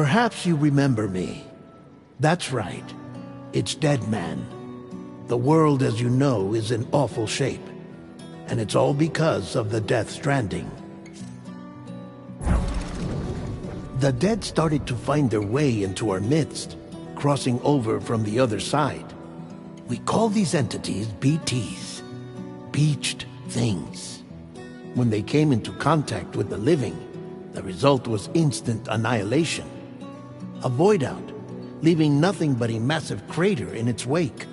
Perhaps you remember me. That's right. It's Dead Man. The world, as you know, is in awful shape. And it's all because of the Death Stranding. The dead started to find their way into our midst, crossing over from the other side. We call these entities BTs, Beached Things. When they came into contact with the living, the result was instant annihilation. A void out, leaving nothing but a massive crater in its wake.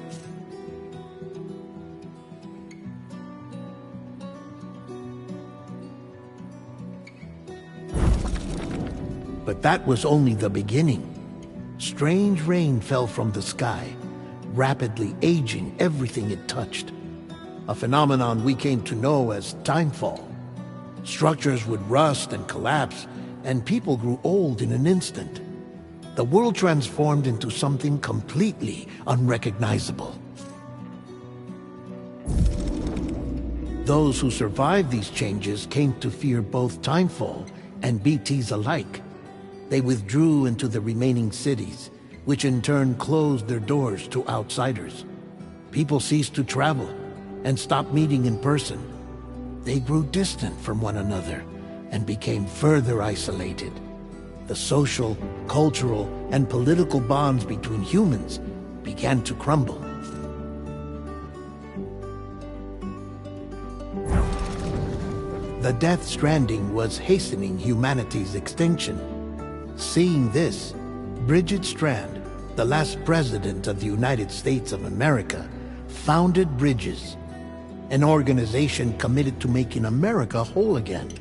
But that was only the beginning. Strange rain fell from the sky, rapidly aging everything it touched. A phenomenon we came to know as timefall. Structures would rust and collapse, and people grew old in an instant. The world transformed into something completely unrecognizable. Those who survived these changes came to fear both timefall and BTs alike. They withdrew into the remaining cities, which in turn closed their doors to outsiders. People ceased to travel and stopped meeting in person. They grew distant from one another and became further isolated. The social, cultural, and political bonds between humans began to crumble. The Death Stranding was hastening humanity's extinction. Seeing this, Bridget Strand, the last president of the United States of America, founded Bridges, an organization committed to making America whole again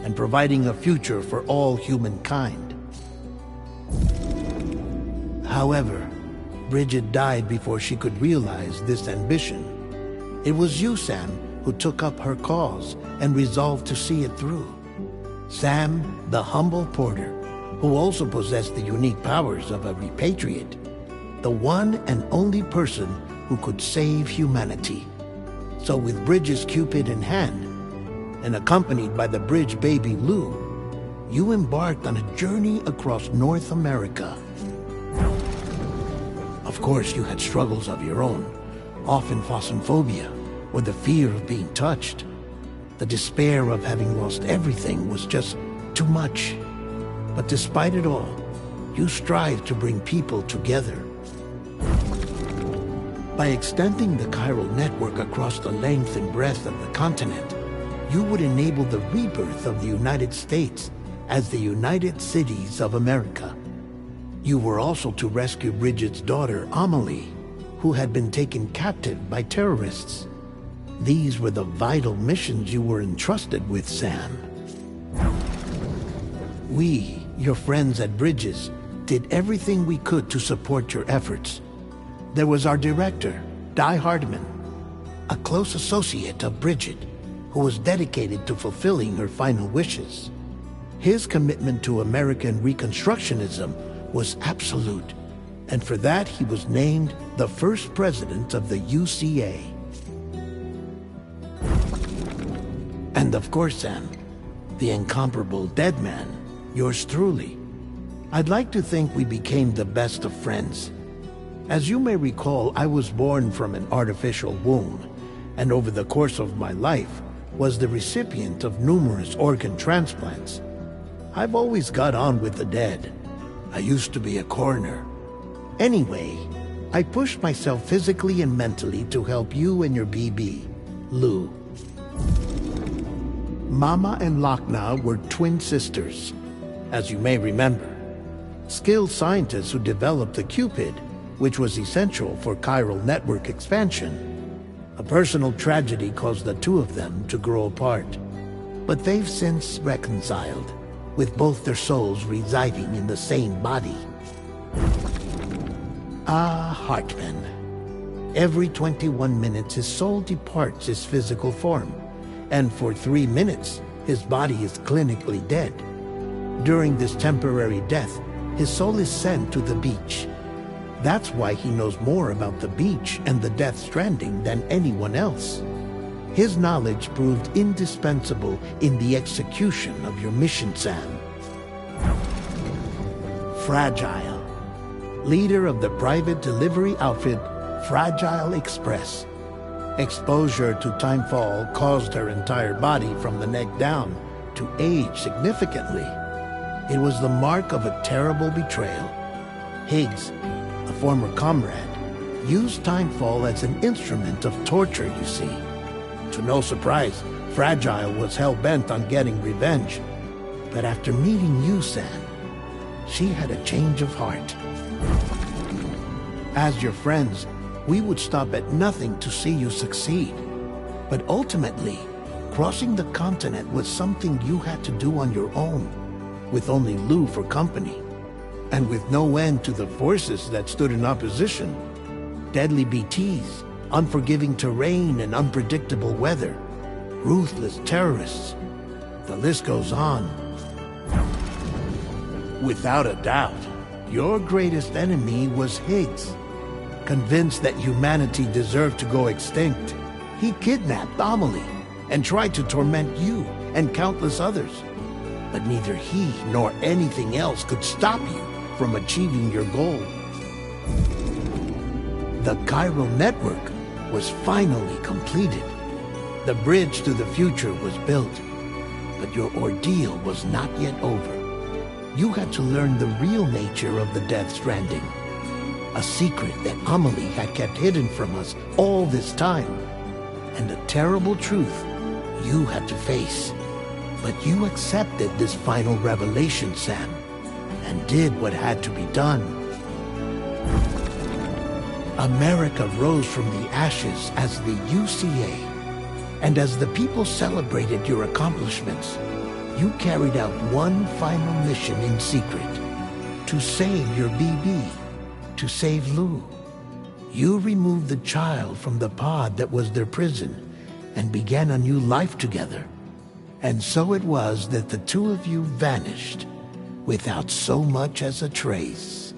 and providing a future for all humankind. However, Bridget died before she could realize this ambition. It was you, Sam, who took up her cause and resolved to see it through. Sam, the humble porter, who also possessed the unique powers of a repatriate, the one and only person who could save humanity. So with Bridges' Cupid in hand, and accompanied by the bridge baby Lou, you embarked on a journey across North America. Of course, you had struggles of your own, often phasmophobia, or the fear of being touched. The despair of having lost everything was just too much. But despite it all, you strive to bring people together. By extending the chiral network across the length and breadth of the continent, you would enable the rebirth of the United States as the United Cities of America. You were also to rescue Bridget's daughter, Amelie, who had been taken captive by terrorists. These were the vital missions you were entrusted with, Sam. We, your friends at Bridges, did everything we could to support your efforts. There was our director, Di Hardman, a close associate of Bridget, who was dedicated to fulfilling her final wishes. His commitment to American Reconstructionism was absolute, and for that he was named the first president of the UCA. And of course, Sam, the incomparable Dead Man, yours truly. I'd like to think we became the best of friends. As you may recall, I was born from an artificial womb, and over the course of my life was the recipient of numerous organ transplants. I've always got on with the dead. I used to be a coroner. Anyway, I pushed myself physically and mentally to help you and your BB, Lou. Mama and Lakna were twin sisters, as you may remember. Skilled scientists who developed the Cupid, which was essential for chiral network expansion. A personal tragedy caused the two of them to grow apart. But they've since reconciled, with both their souls residing in the same body. Ah, Hartman. Every 21 minutes his soul departs his physical form, and for 3 minutes his body is clinically dead. During this temporary death, his soul is sent to the beach. That's why he knows more about the beach and the Death Stranding than anyone else. His knowledge proved indispensable in the execution of your mission, Sam. Fragile, leader of the private delivery outfit Fragile Express. Exposure to timefall caused her entire body from the neck down to age significantly. It was the mark of a terrible betrayal. Higgs, a former comrade, used timefall as an instrument of torture, you see. To no surprise, Fragile was hell-bent on getting revenge. But after meeting you, Sam, she had a change of heart. As your friends, we would stop at nothing to see you succeed. But ultimately, crossing the continent was something you had to do on your own, with only Lou for company, and with no end to the forces that stood in opposition. Deadly BTs, unforgiving terrain and unpredictable weather, ruthless terrorists. The list goes on. Without a doubt, your greatest enemy was Higgs. Convinced that humanity deserved to go extinct, he kidnapped Amelie and tried to torment you and countless others. But neither he nor anything else could stop you from achieving your goal. The chiral network was finally completed. The bridge to the future was built, but your ordeal was not yet over. You had to learn the real nature of the Death Stranding, a secret that Amelie had kept hidden from us all this time, and a terrible truth you had to face. But you accepted this final revelation, Sam, and did what had to be done. America rose from the ashes as the UCA, and as the people celebrated your accomplishments, you carried out one final mission in secret: to save your BB, to save Lou. You removed the child from the pod that was their prison and began a new life together. And so it was that the two of you vanished without so much as a trace.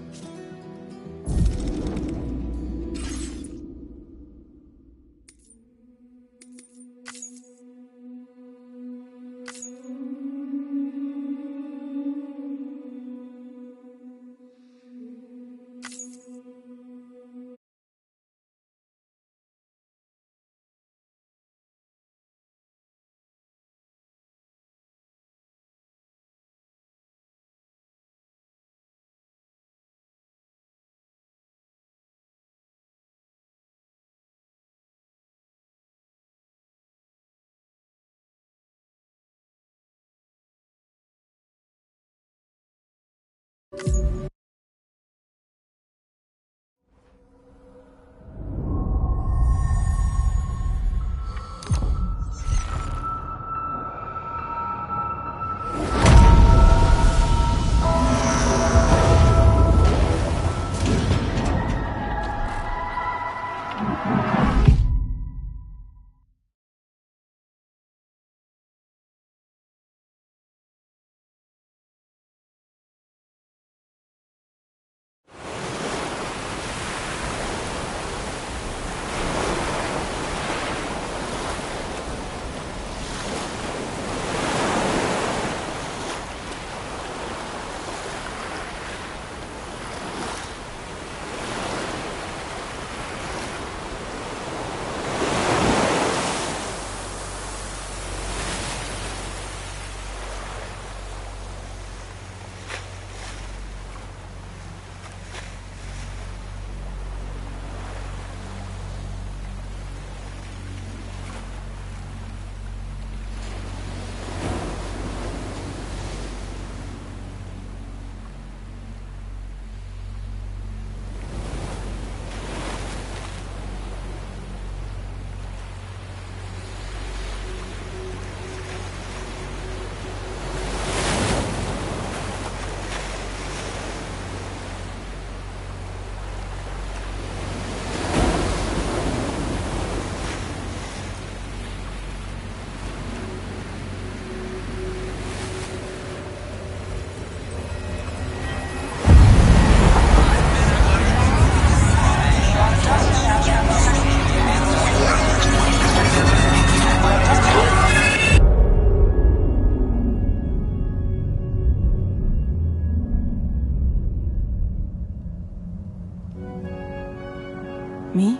Me?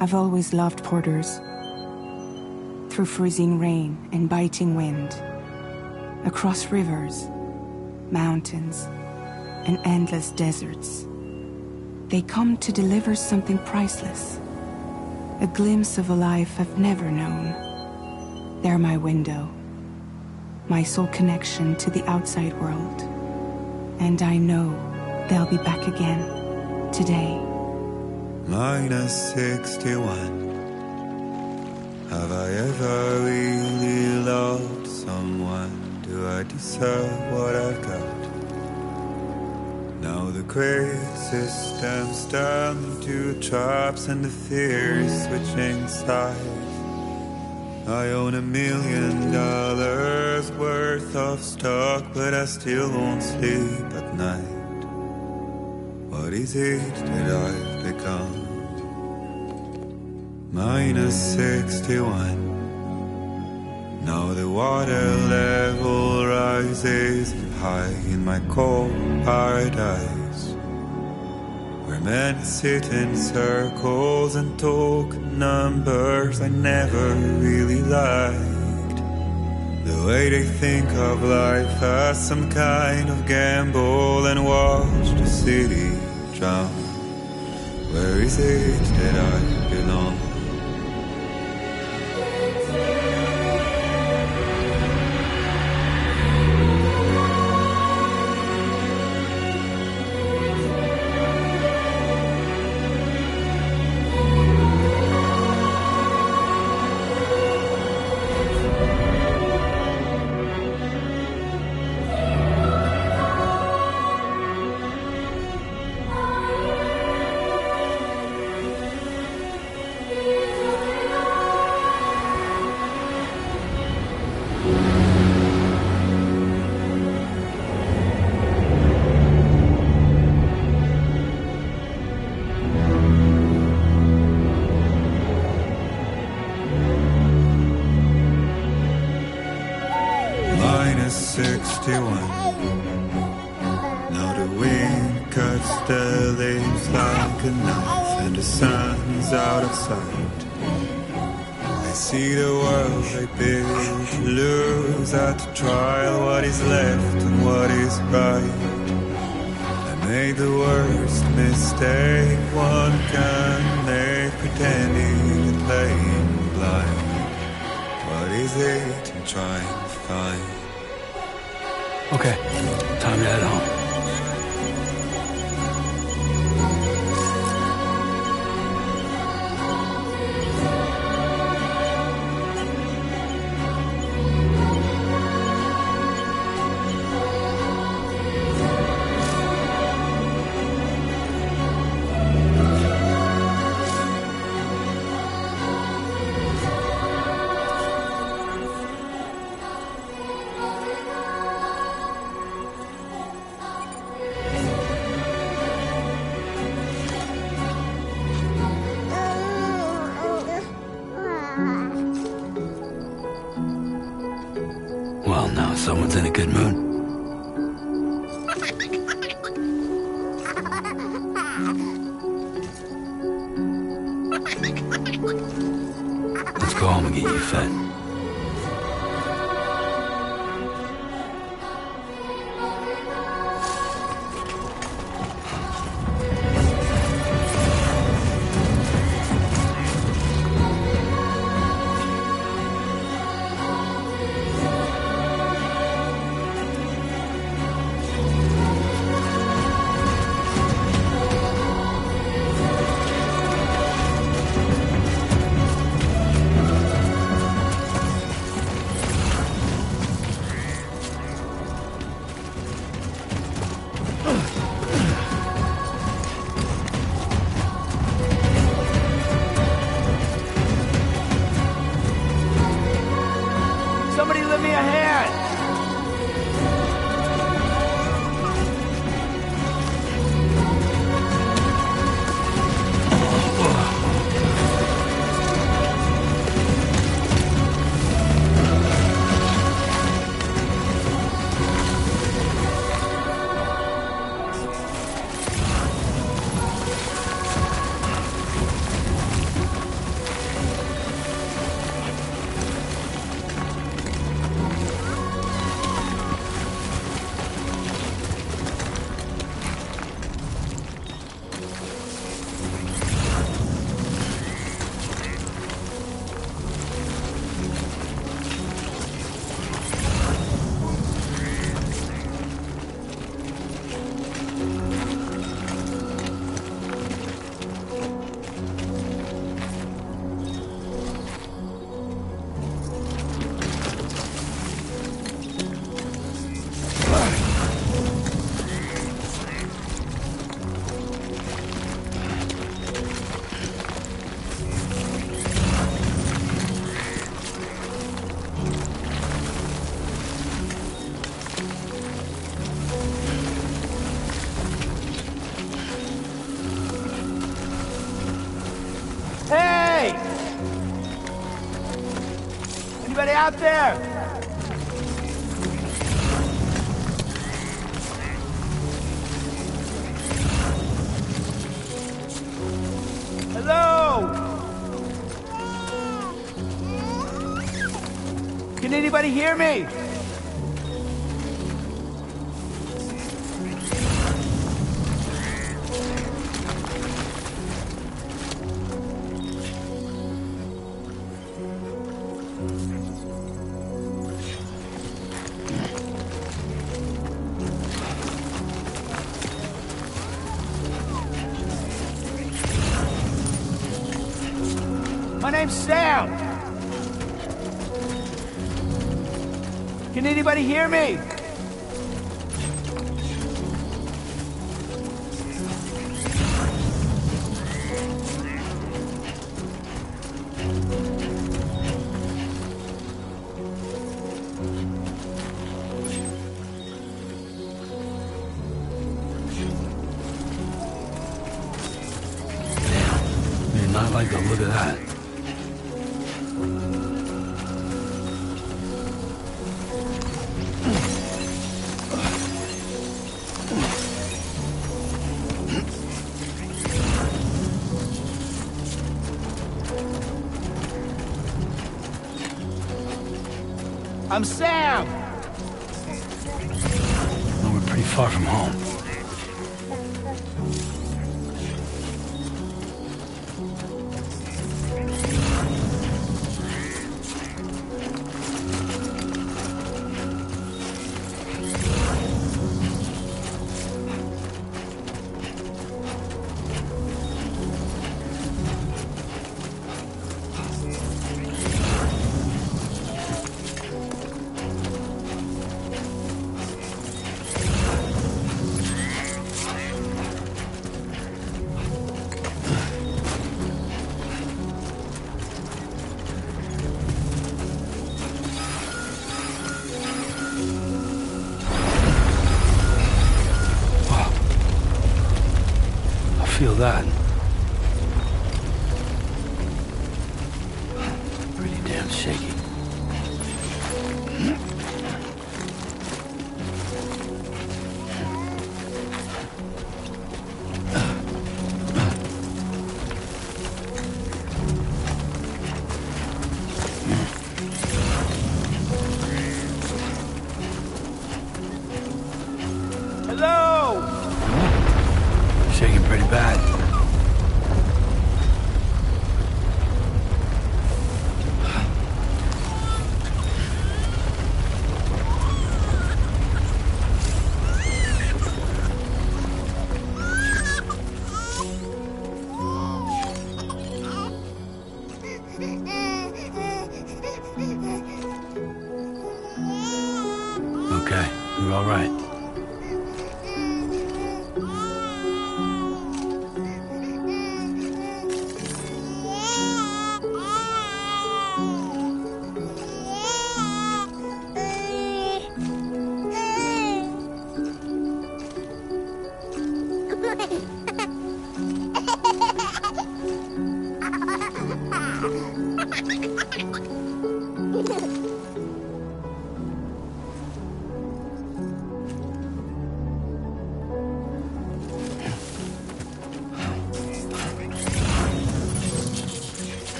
I've always loved porters. Through freezing rain and biting wind, across rivers, mountains, and endless deserts, they come to deliver something priceless, a glimpse of a life I've never known. They're my window, my sole connection to the outside world, and I know they'll be back again today. -61. Have I ever really loved someone? Do I deserve what I've got? Now the crazy system's turned into traps and the fear is switching sides. I own $1 million worth of stock, but I still won't sleep at night. What is it that I've become? -61. Now the water level rises high in my cold paradise, where men sit in circles and talk numbers I never really liked. The way they think of life as some kind of gamble and watch the city drown. Where is it that I belong? -61. Now the wind cuts the leaves like a knife and the sun's out of sight. I see the world I built lose at the trial what is left and what is right. I made the worst mistake one can make, pretending and playing blind. What is it I'm trying to find? Okay, time to head home. Well, now someone's in a good mood. Let's go home and get you fed. out there? Hello? Can anybody hear me? My name's Sam. Can anybody hear me? Man, I like the look of that. I'm Sam! Well, we're pretty far from home. Feel that. Pretty damn shaky. Hello? Shaking pretty bad. Okay, you're all right.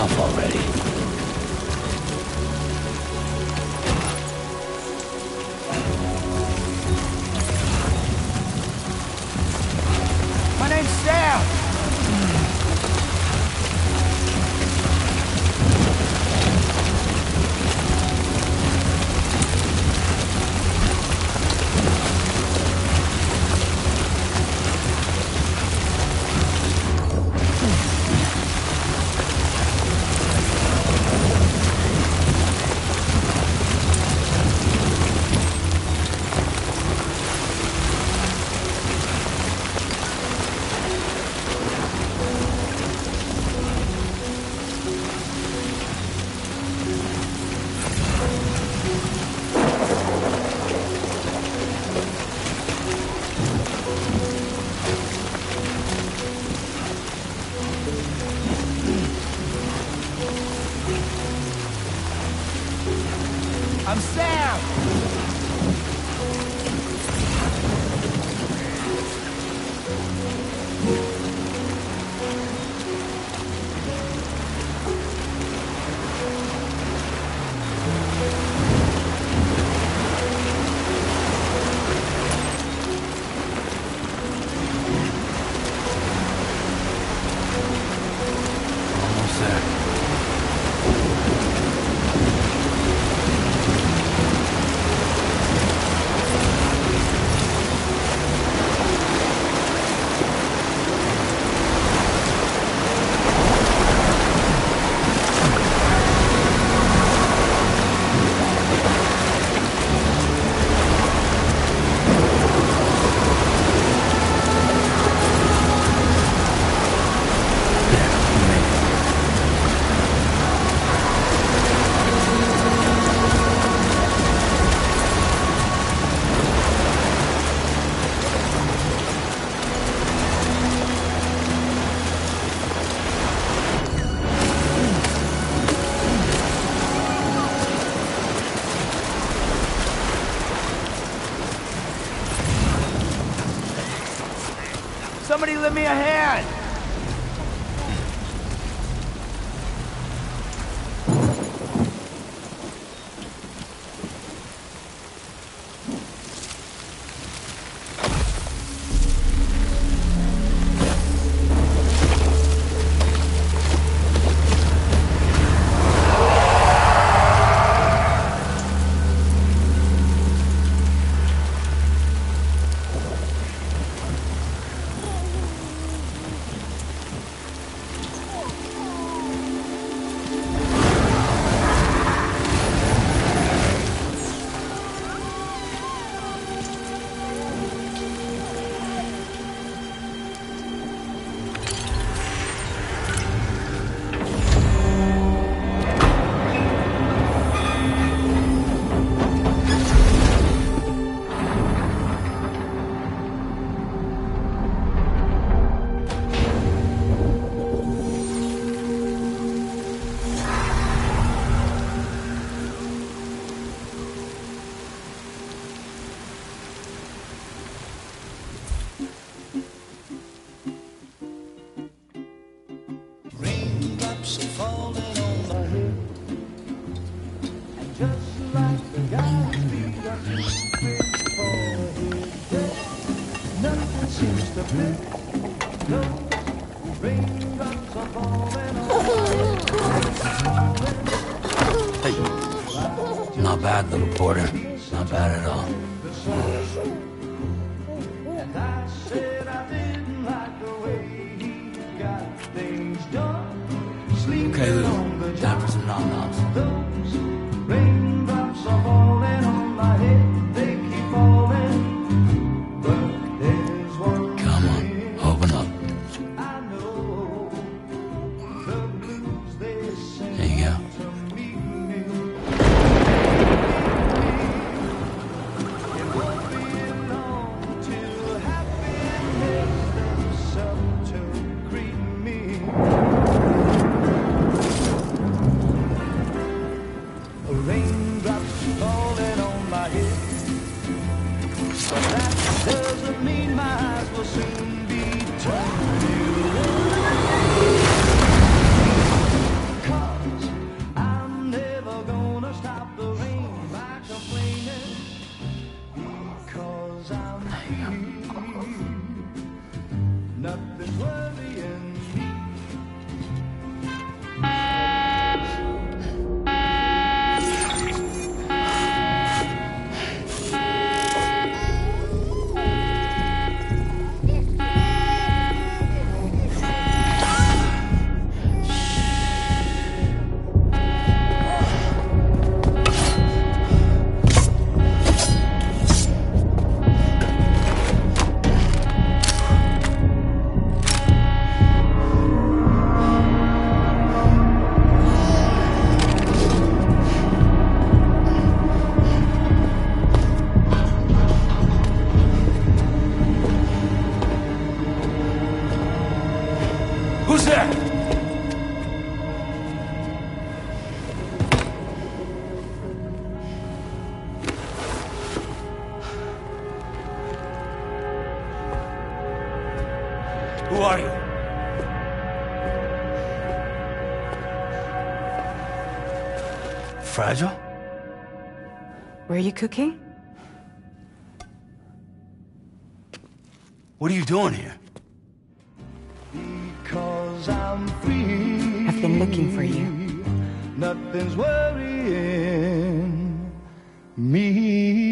off already. My name's Sam. I'm Sam! Almost there. Somebody lend me a hand! Not bad, little porter. Not bad at all. Okay, Lou. Time for some nom-noms. Come on, open up. There you go. Who's there? Who are you? Fragile? Were you cooking? What are you doing here? Because I'm free. I've been looking for you. Nothing's worrying me.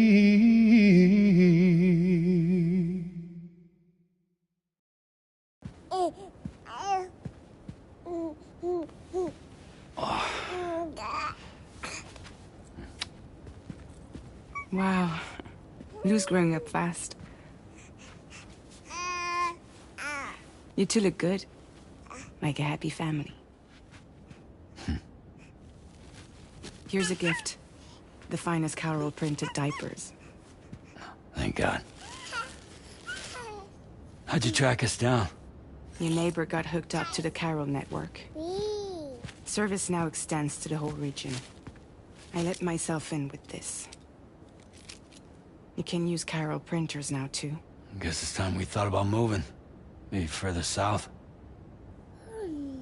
Wow. Lou's growing up fast. You two look good. Like a happy family. Here's a gift. The finest Carol printed diapers. Thank God. How'd you track us down? Your neighbor got hooked up to the Carol network. Service now extends to the whole region. I let myself in with this. You can use Carol printers now, too. Guess it's time we thought about moving. Maybe further south.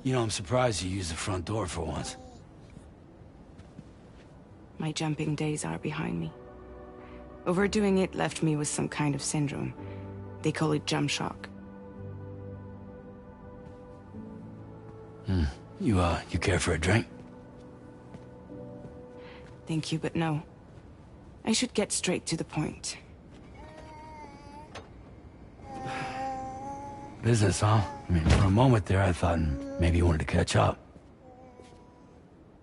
You know, I'm surprised you used the front door for once. My jumping days are behind me. Overdoing it left me with some kind of syndrome. They call it jump shock. You care for a drink? Thank you, but no. I should get straight to the point. Business, huh? I mean, for a moment there, I thought maybe you wanted to catch up.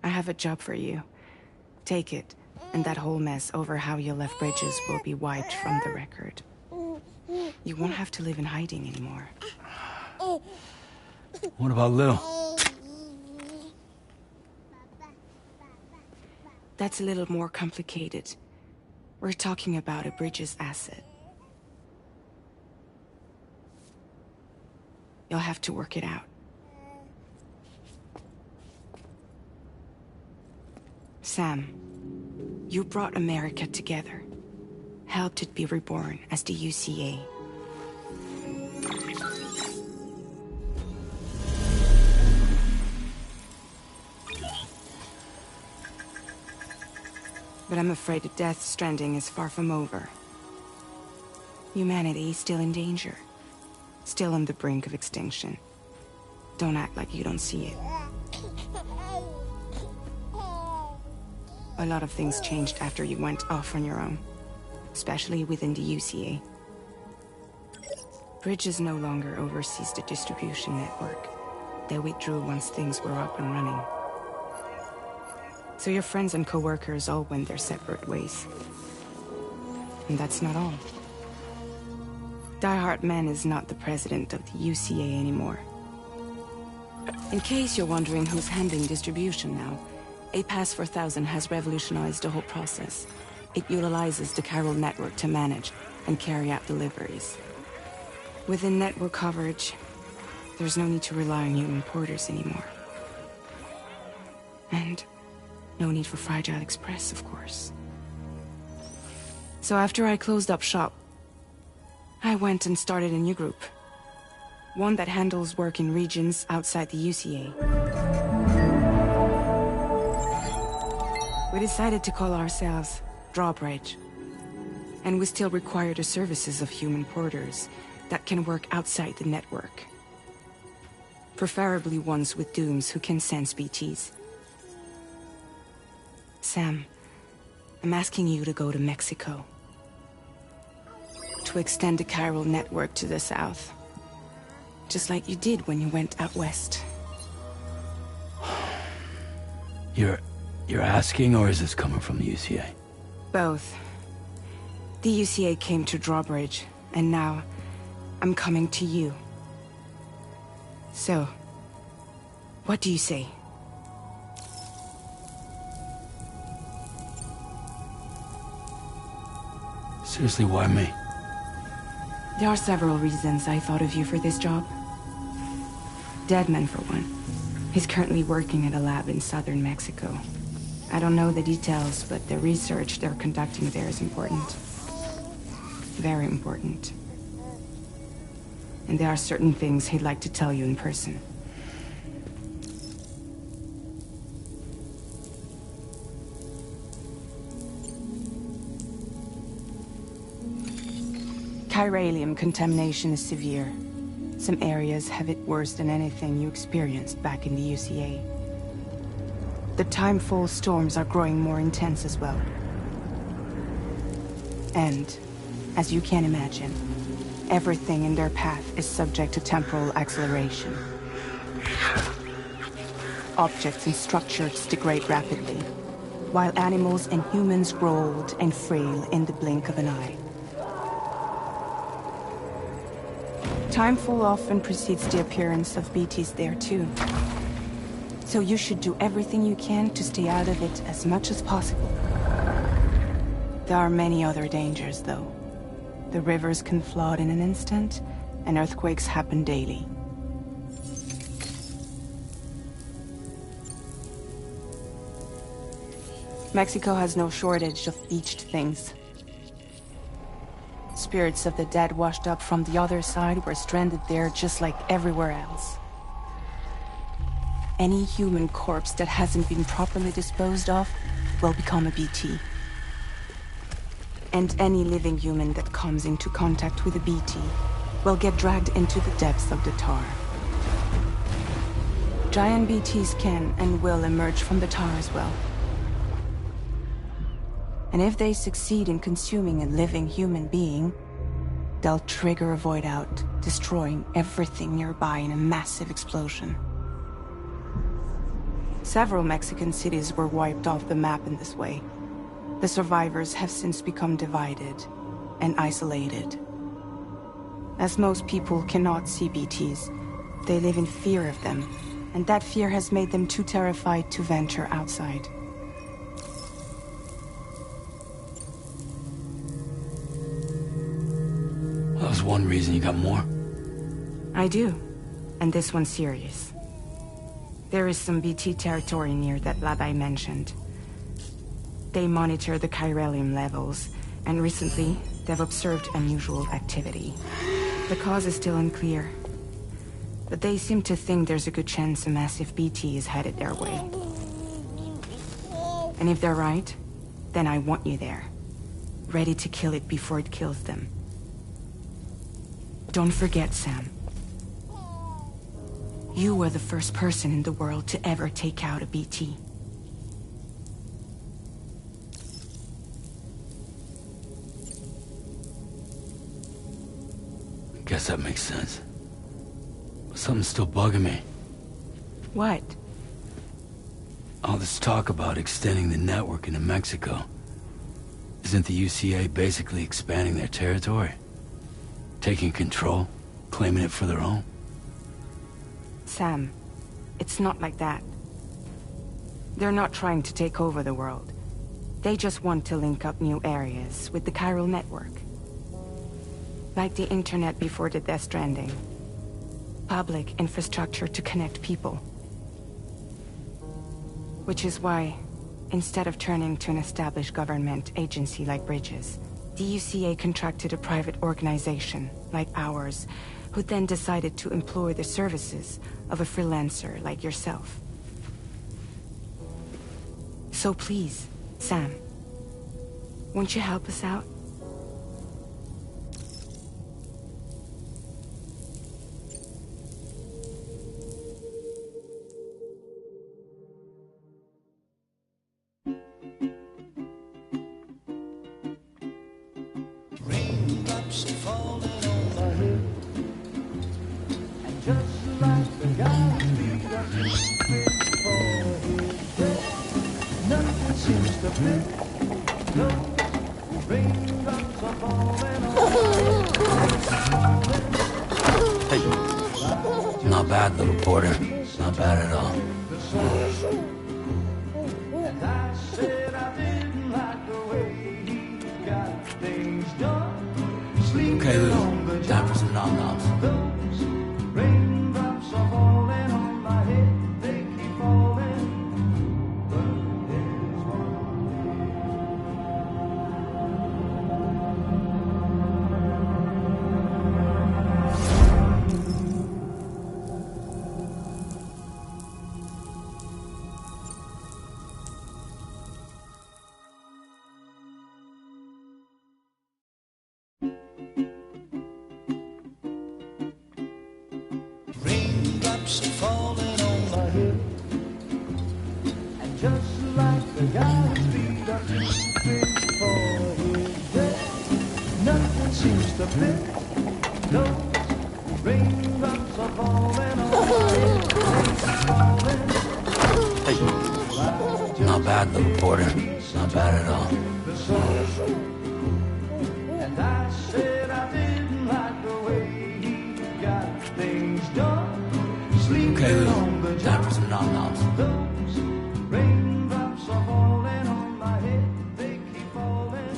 I have a job for you. Take it, and that whole mess over how you left Bridges will be wiped from the record. You won't have to live in hiding anymore. What about Lou? That's a little more complicated. We're talking about a Bridges asset. You'll have to work it out. Sam, you brought America together. Helped it be reborn as the UCA. But I'm afraid the death Stranding is far from over. Humanity is still in danger. Still on the brink of extinction. Don't act like you don't see it. A lot of things changed after you went off on your own. Especially within the UCA. Bridges no longer oversees the distribution network. They withdrew once things were up and running. So your friends and co-workers all went their separate ways. And that's not all. Die Hard Man is not the president of the UCA anymore. In case you're wondering who's handling distribution now, A Pass 4000 has revolutionized the whole process. It utilizes the Carol network to manage and carry out deliveries. Within network coverage, there's no need to rely on human porters anymore. And no need for Fragile Express, of course. So after I closed up shop, I went and started a new group. One that handles work in regions outside the UCA. We decided to call ourselves Drawbridge. And we still require the services of human porters that can work outside the network, Preferably ones with dooms who can sense BTs. Sam, I'm asking you to go to Mexico. To extend the chiral network to the south. Just like you did when you went out west. You're asking, or is this coming from the UCA? Both. The UCA came to Drawbridge, and now I'm coming to you. So, what do you say? Seriously, why me? There are several reasons I thought of you for this job. Deadman, for one. He's currently working at a lab in southern Mexico. I don't know the details, but the research they're conducting there is important. Very important. And there are certain things he'd like to tell you in person. Chiralium contamination is severe. Some areas have it worse than anything you experienced back in the UCA. The timefall storms are growing more intense as well. And, as you can imagine, everything in their path is subject to temporal acceleration. Objects and structures degrade rapidly, while animals and humans grow old and frail in the blink of an eye. Timefall often precedes the appearance of BTs there too. So you should do everything you can to stay out of it as much as possible. There are many other dangers, though. The rivers can flood in an instant, and earthquakes happen daily. Mexico has no shortage of beached things. Spirits of the dead washed up from the other side were stranded there just like everywhere else. Any human corpse that hasn't been properly disposed of will become a BT. And any living human that comes into contact with a BT will get dragged into the depths of the tar. Giant BTs can and will emerge from the tar as well. And if they succeed in consuming a living human being, they'll trigger a void out, destroying everything nearby in a massive explosion. Several Mexican cities were wiped off the map in this way. The survivors have since become divided and isolated. As most people cannot see BTs, they live in fear of them, and that fear has made them too terrified to venture outside. That was one reason. You got more? I do, and this one's serious. There is some BT territory near that lab I mentioned. They monitor the chiralium levels, and recently, they've observed unusual activity. The cause is still unclear, but they seem to think there's a good chance a massive BT is headed their way. And if they're right, then I want you there, ready to kill it before it kills them. Don't forget, Sam. You were the first person in the world to ever take out a BT. Guess that makes sense. But something's still bugging me. What? All this talk about extending the network into Mexico. Isn't the UCA basically expanding their territory? Taking control? Claiming it for their own? Sam, it's not like that. They're not trying to take over the world. They just want to link up new areas with the chiral network. Like the internet before the Death Stranding. Public infrastructure to connect people. Which is why, instead of turning to an established government agency like Bridges, the UCA contracted a private organization, like ours, who then decided to employ the services of a freelancer like yourself. So please, Sam, won't you help us out? Raindrops are falling on my head, and just like the guy's feet are creeping for his bed, nothing seems to fit. No, raindrops are falling on my head. Hey, not bad, little Porter. Not bad at all. And I said I didn't like the way he got things done. Okay, Lou. Time for some nom-noms. Those raindrops are falling on my head. They keep falling. But there's raindrops are falling on my head, and just like the guy's feet are creeping for his bed, nothing seems to fit. No, raindrops are falling on my head. Hey, not bad, little Porter. Not bad at all. And I said I didn't like the way he got things done. Okay, Lou. Time for some nom-noms. Those raindrops are falling on my head. They keep falling.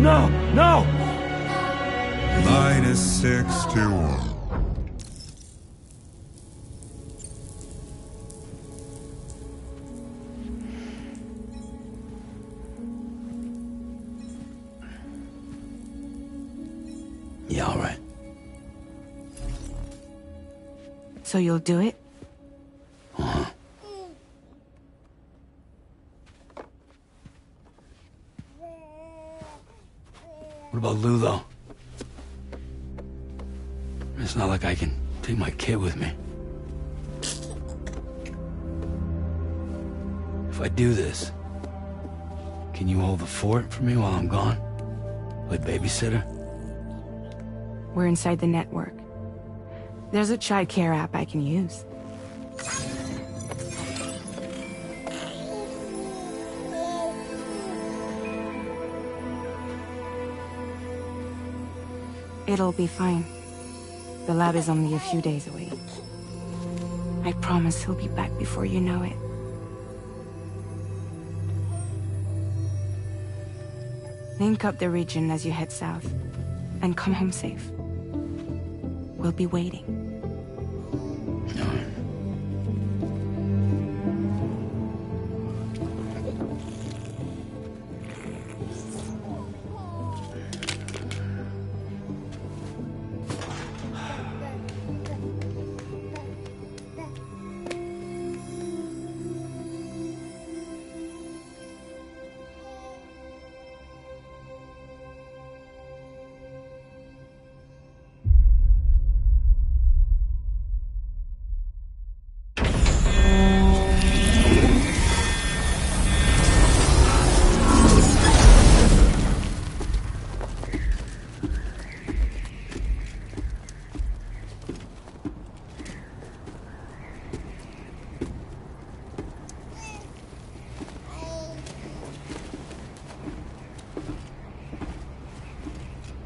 No! No! -61. Yeah, all right. So you'll do it? Uh-huh. What about Lou, though? It's not like I can take my kid with me. If I do this, can you hold the fort for me while I'm gone? Play babysitter? We're inside the network. There's a child care app I can use. It'll be fine. The lab is only a few days away. I promise he'll be back before you know it. Link up the region as you head south, and come home safe. We'll be waiting.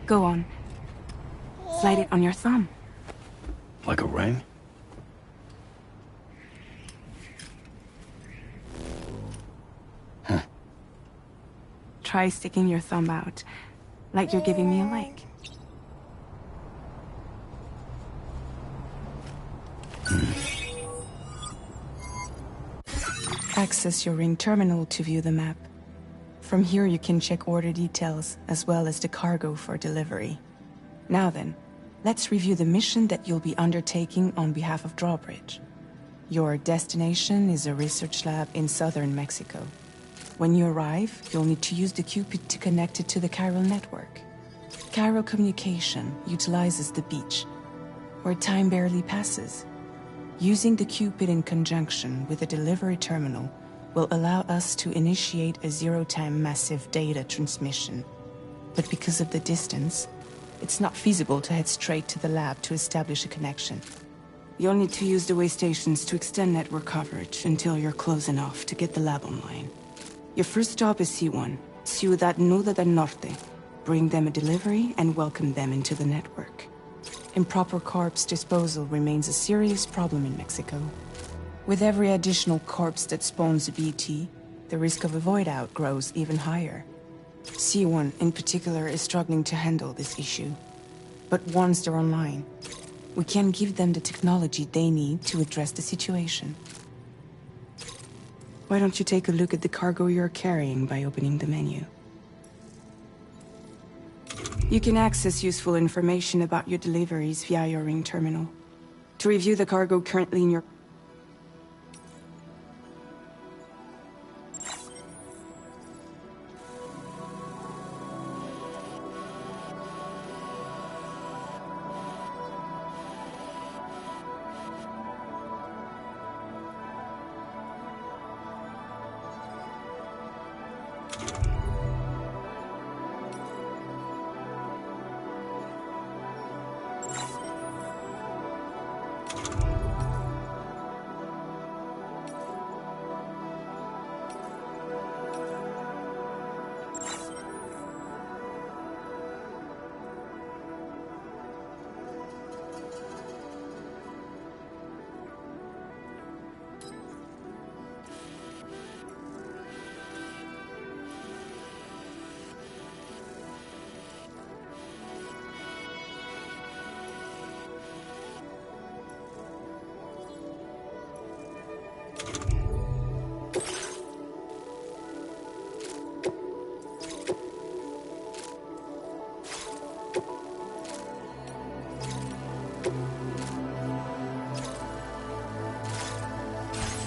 Go on. Slide it on your thumb. Like a ring? Huh. Try sticking your thumb out, like you're giving me a like. Access your ring terminal to view the map. From here you can check order details, as well as the cargo for delivery. Now then, let's review the mission that you'll be undertaking on behalf of Drawbridge. Your destination is a research lab in southern Mexico. When you arrive, you'll need to use the Cupid to connect it to the chiral network. Chiral communication utilizes the beach, where time barely passes. Using the Cupid in conjunction with a delivery terminal, will allow us to initiate a zero-time massive data transmission. But because of the distance, it's not feasible to head straight to the lab to establish a connection. You'll need to use the way stations to extend network coverage until you're close enough to get the lab online. Your first stop is C1, Ciudad Nuda del Norte. Bring them a delivery and welcome them into the network. Improper corpse disposal remains a serious problem in Mexico. With every additional corpse that spawns a BT, the risk of a void out grows even higher. C1 in particular is struggling to handle this issue. But once they're online, we can give them the technology they need to address the situation. Why don't you take a look at the cargo you're carrying by opening the menu? You can access useful information about your deliveries via your ring terminal. To review the cargo currently in your...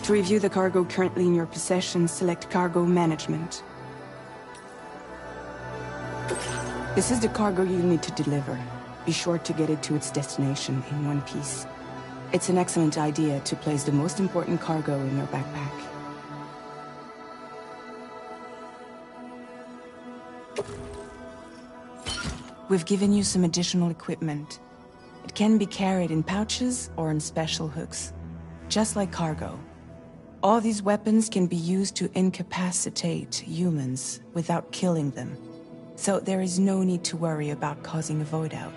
To review the cargo currently in your possession, select Cargo Management. This is the cargo you need to deliver. Be sure to get it to its destination in one piece. It's an excellent idea to place the most important cargo in your backpack. We've given you some additional equipment. It can be carried in pouches or in special hooks, just like cargo. All these weapons can be used to incapacitate humans without killing them. So there is no need to worry about causing a void out.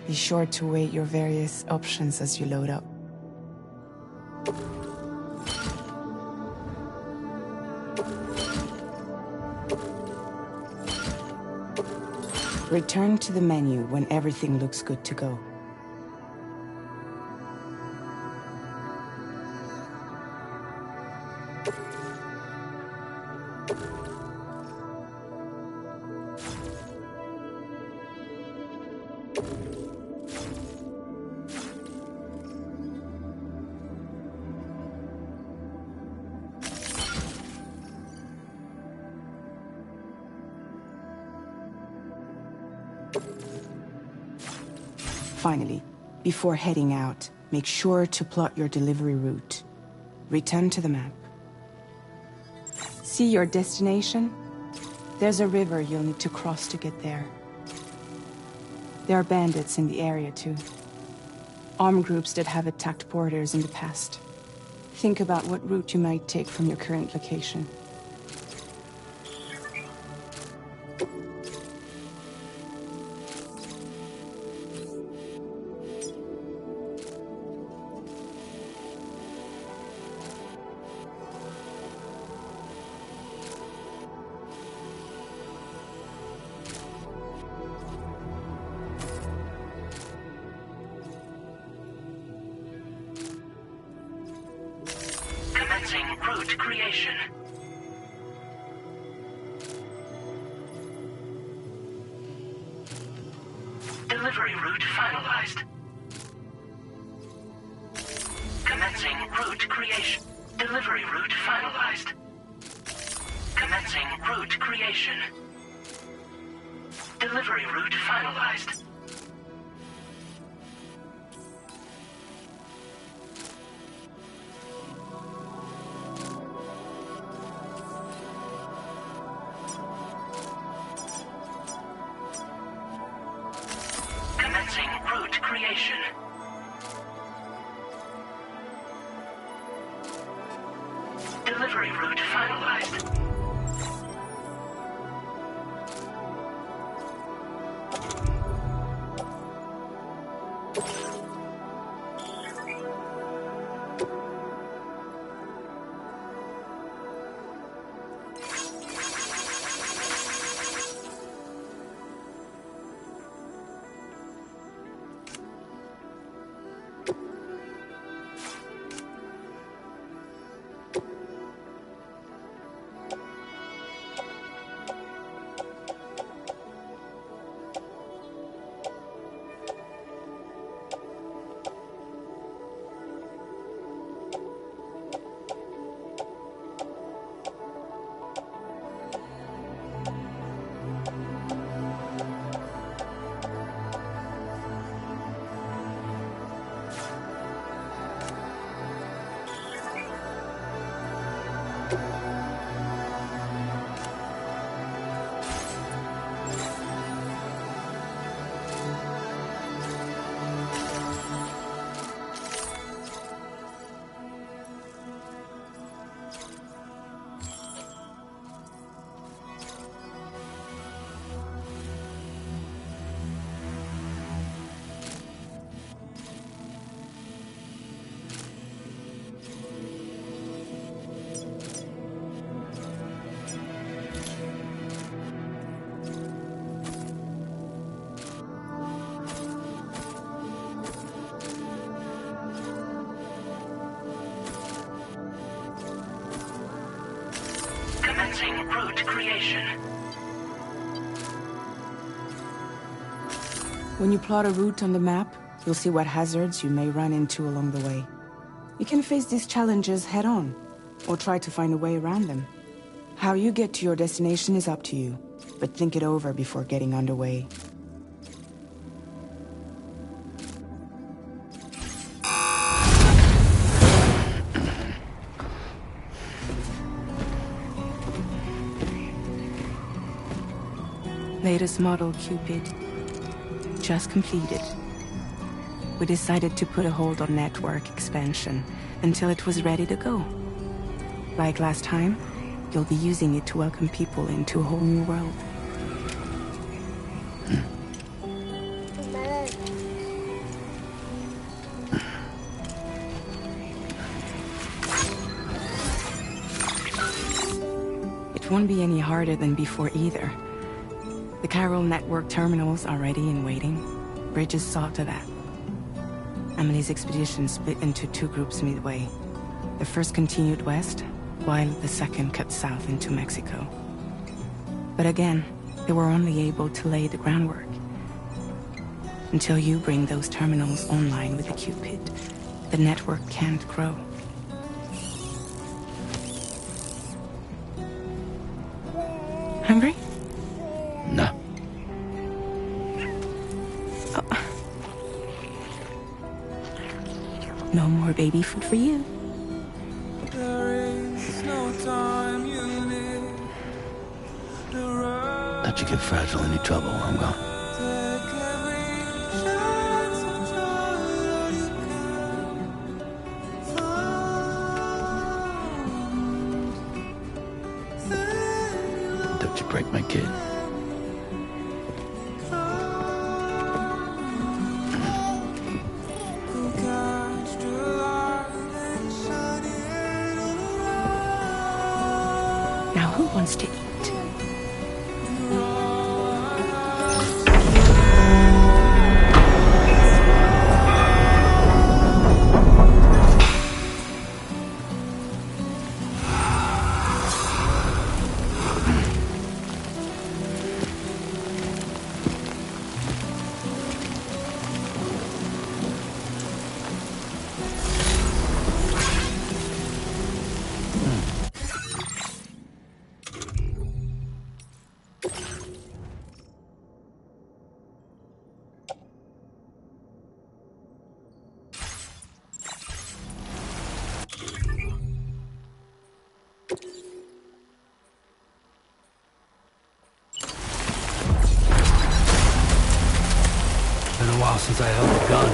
Be sure to weigh your various options as you load up. Return to the menu when everything looks good to go. Finally, before heading out, make sure to plot your delivery route. Return to the map. See your destination? There's a river you'll need to cross to get there. There are bandits in the area too. Armed groups that have attacked porters in the past. Think about what route you might take from your current location. Route creation. Delivery route finalized. Commencing route creation. Delivery route finalized. Commencing route creation. Delivery route finalized. route creation. Delivery route finalized. Commencing route creation. When you plot a route on the map, you'll see what hazards you may run into along the way. You can face these challenges head-on, or try to find a way around them. How you get to your destination is up to you, but think it over before getting underway. Latest model Cupid. Just completed. We decided to put a hold on network expansion until it was ready to go. Like last time, you'll be using it to welcome people into a whole new world. It won't be any harder than before either. The Chiral network terminals are ready and waiting. Bridges saw to that. Amelie's expedition split into two groups midway. The first continued west, while the second cut south into Mexico. But again, they were only able to lay the groundwork. Until you bring those terminals online with the Cupid, the network can't grow. Hungry? No. Oh. No more baby food for you. Let you get fragile, any trouble, I'm gone. Don't you break my kid. Now who wants to eat? while since I held a gun.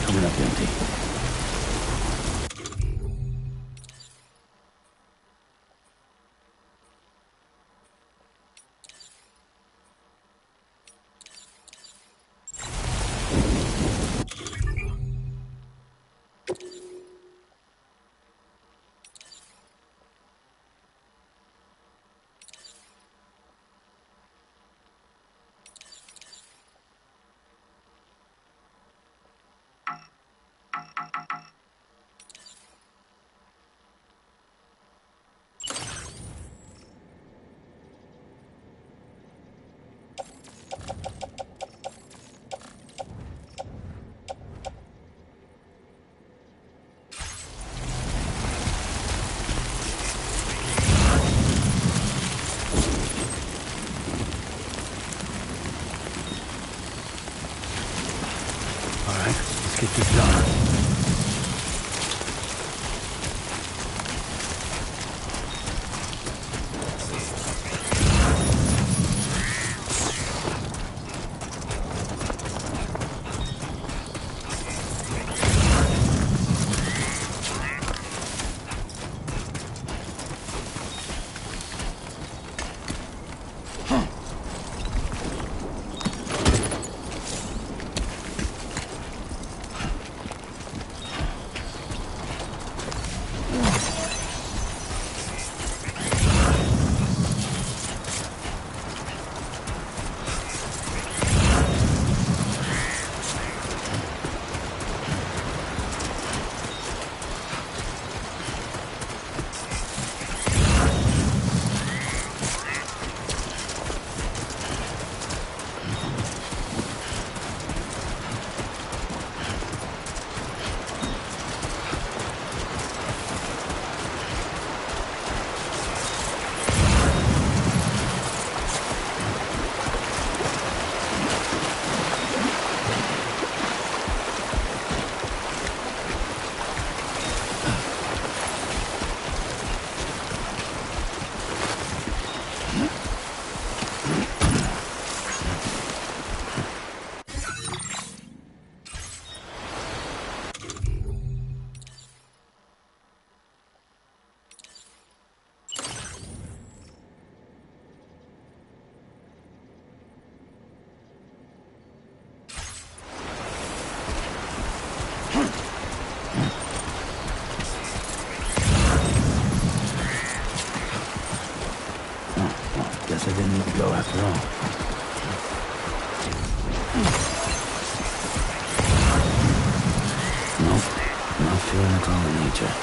Coming up empty. Let's get this done. Guess I didn't need to go after all. Nope, not feeling it's all in nature.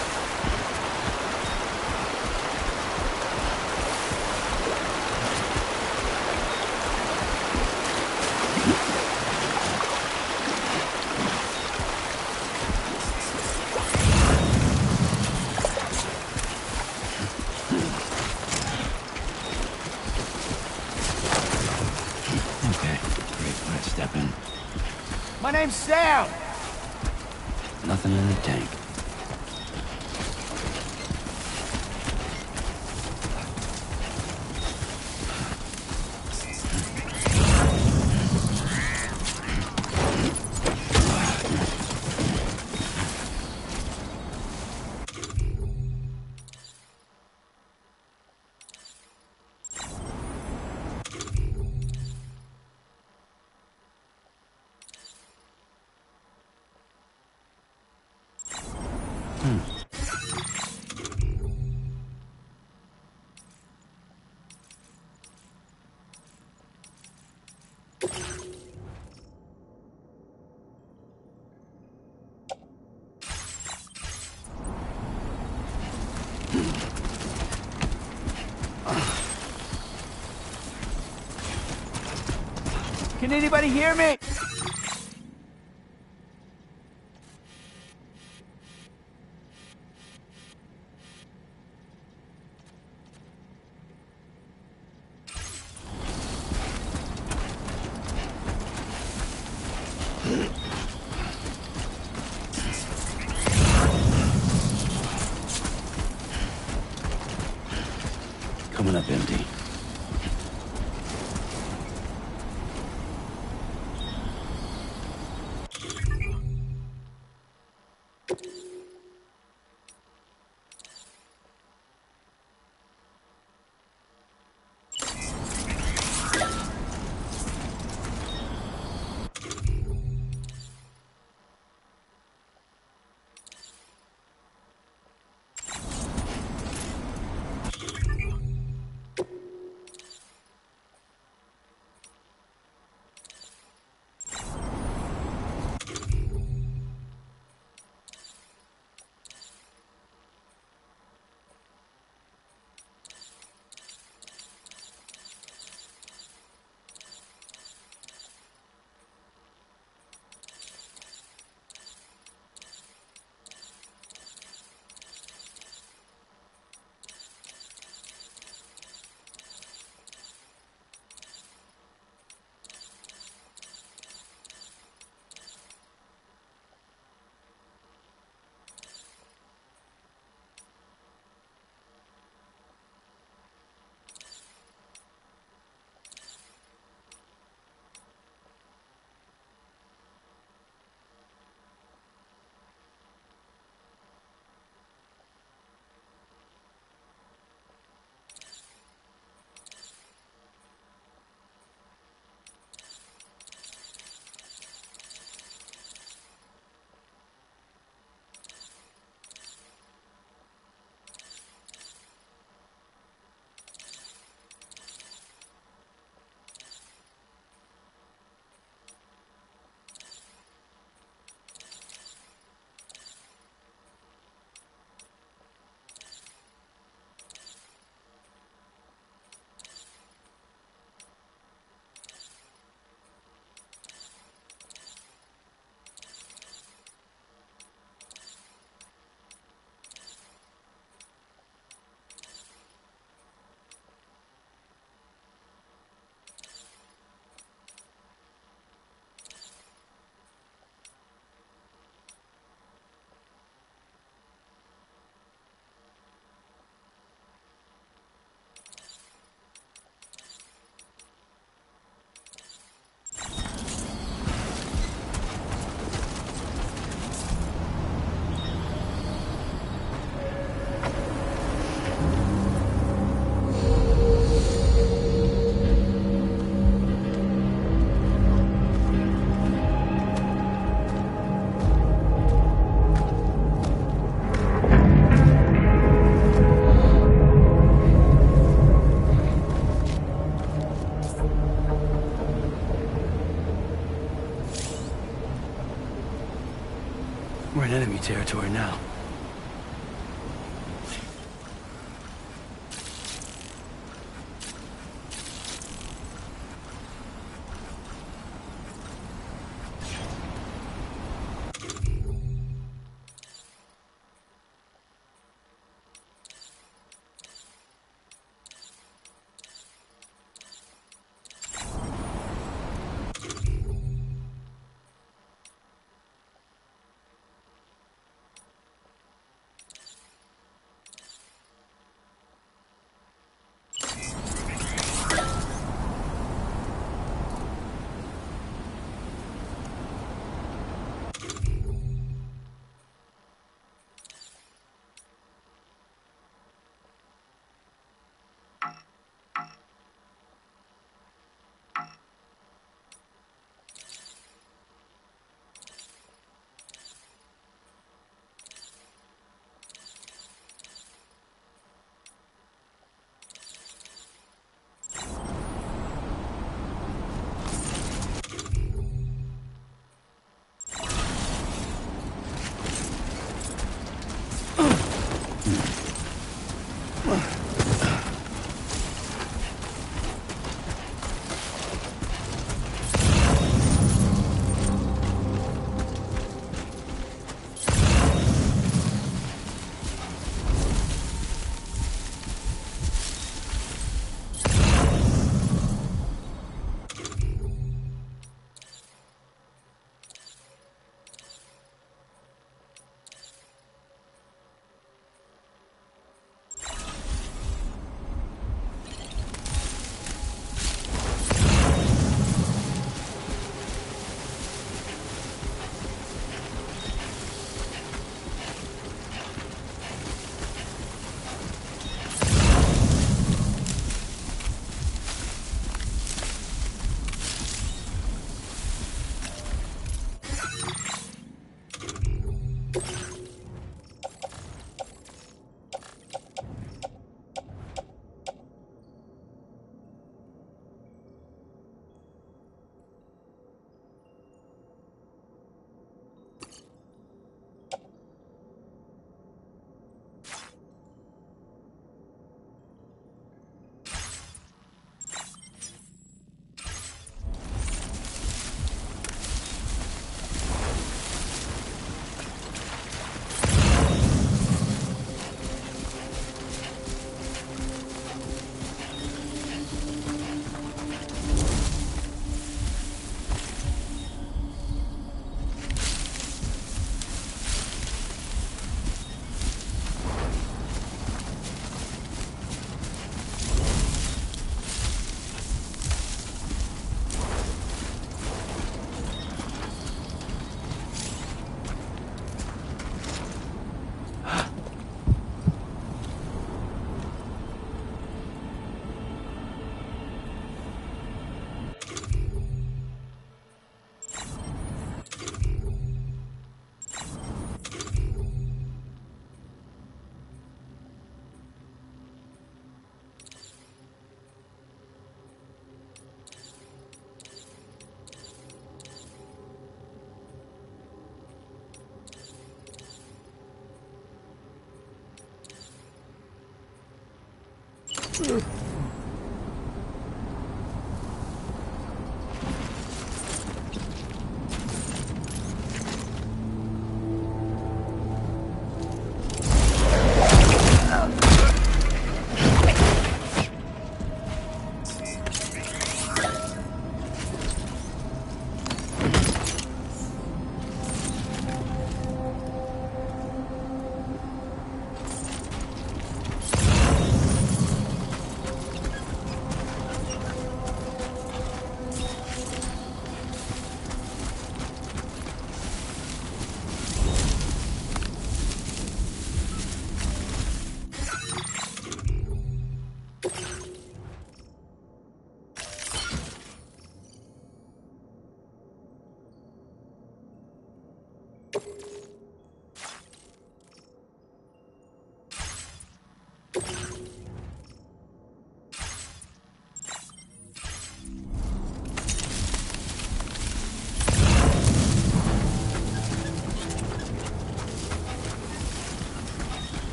My name's Sam! Nothing in the tank. Can anybody hear me? Coming up empty. We're in enemy territory now.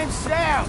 name's Sam!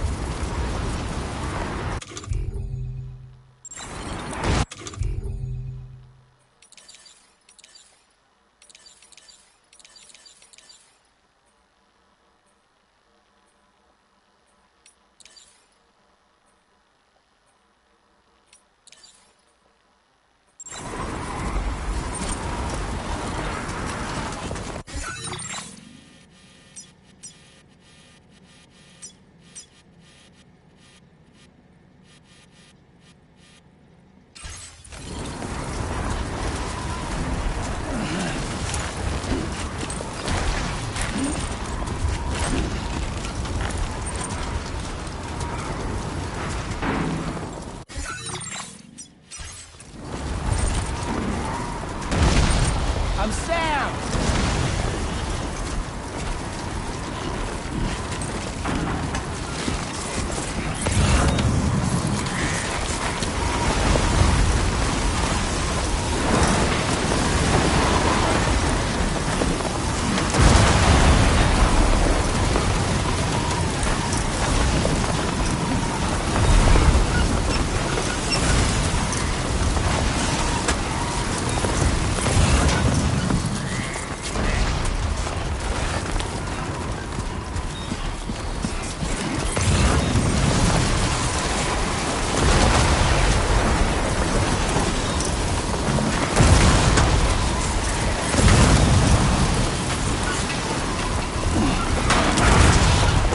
I'm Sam!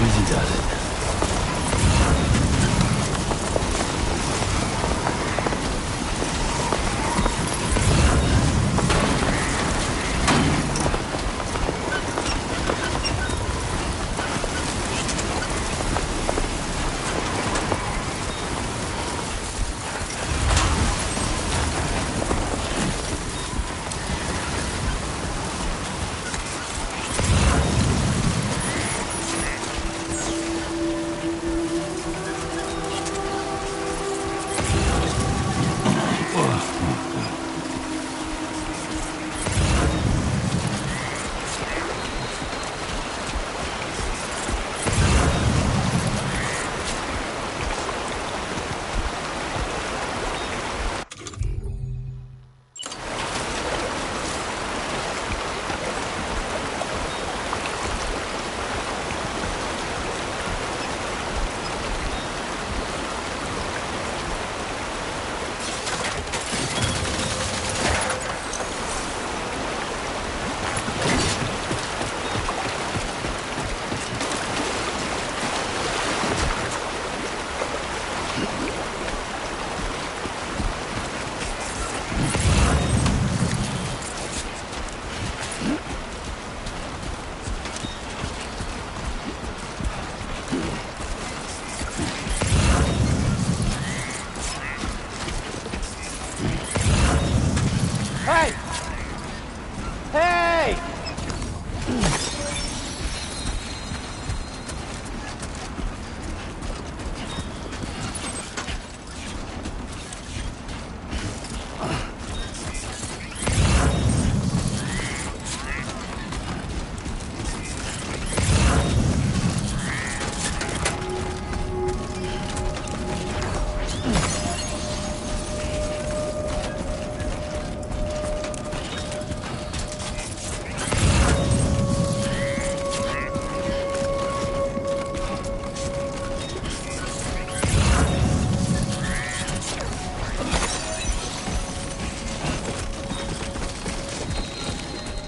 Easy does it. Hey! Hey!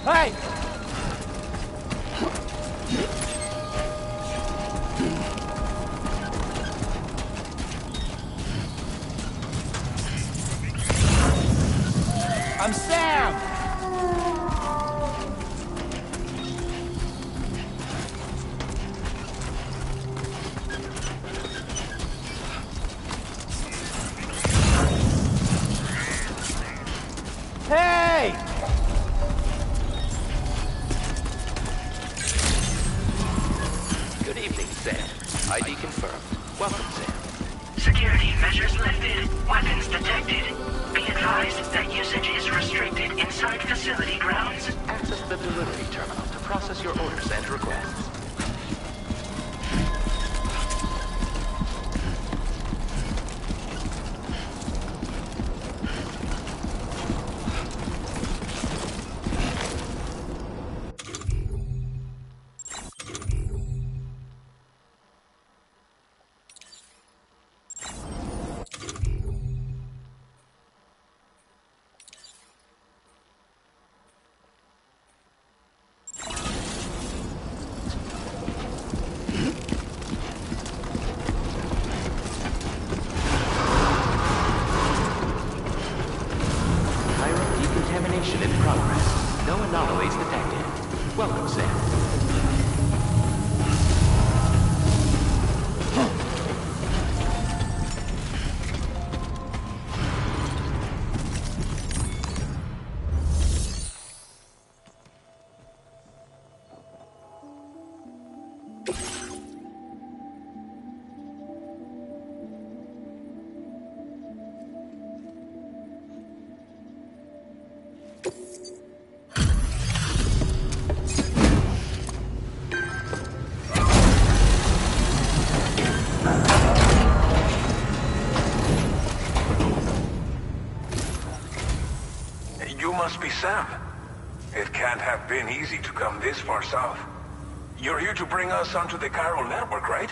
Hey! I'm Sam! Hey! Good evening, Sam. ID confirmed. Welcome, Sam. Security measures lifted. Weapons detected. Be advised that usage is restricted inside facility grounds. Access the delivery terminal to process your orders and requests. progress. No anomalies detected. Welcome, Sam. You must be Sam. It can't have been easy to come this far south. You're here to bring us onto the chiral network, right?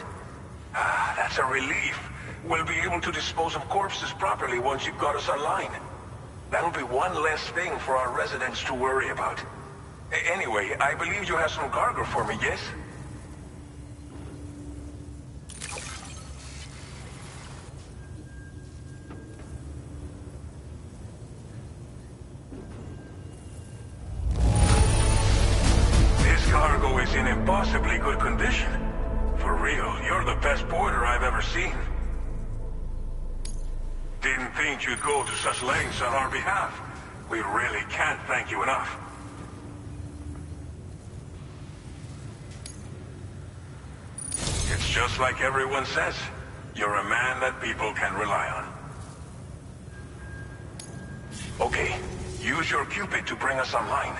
Ah, that's a relief. We'll be able to dispose of corpses properly once you've got us online. That'll be one less thing for our residents to worry about. Anyway, I believe you have some cargo for me, yes? Cargo is in impossibly good condition. For real, you're the best porter I've ever seen. Didn't think you'd go to such lengths on our behalf. We really can't thank you enough. It's just like everyone says. You're a man that people can rely on. Okay, use your Cupid to bring us online.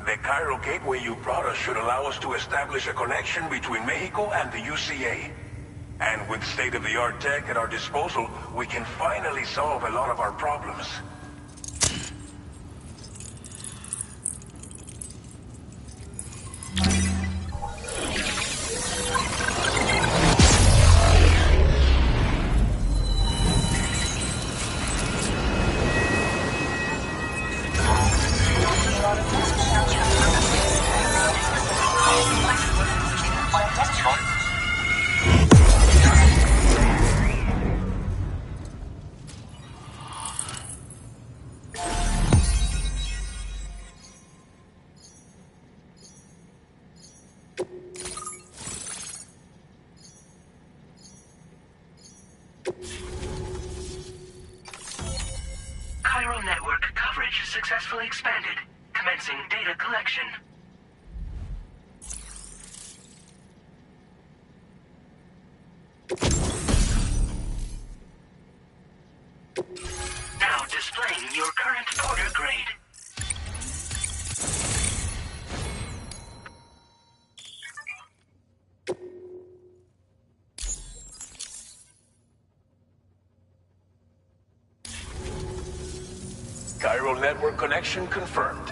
The chiral gateway you brought us should allow us to establish a connection between Mexico and the UCA. And with state-of-the-art tech at our disposal, we can finally solve a lot of our problems. Chiral network coverage successfully expanded. Commencing data collection. Now displaying your current porter grade. Chiral network connection confirmed.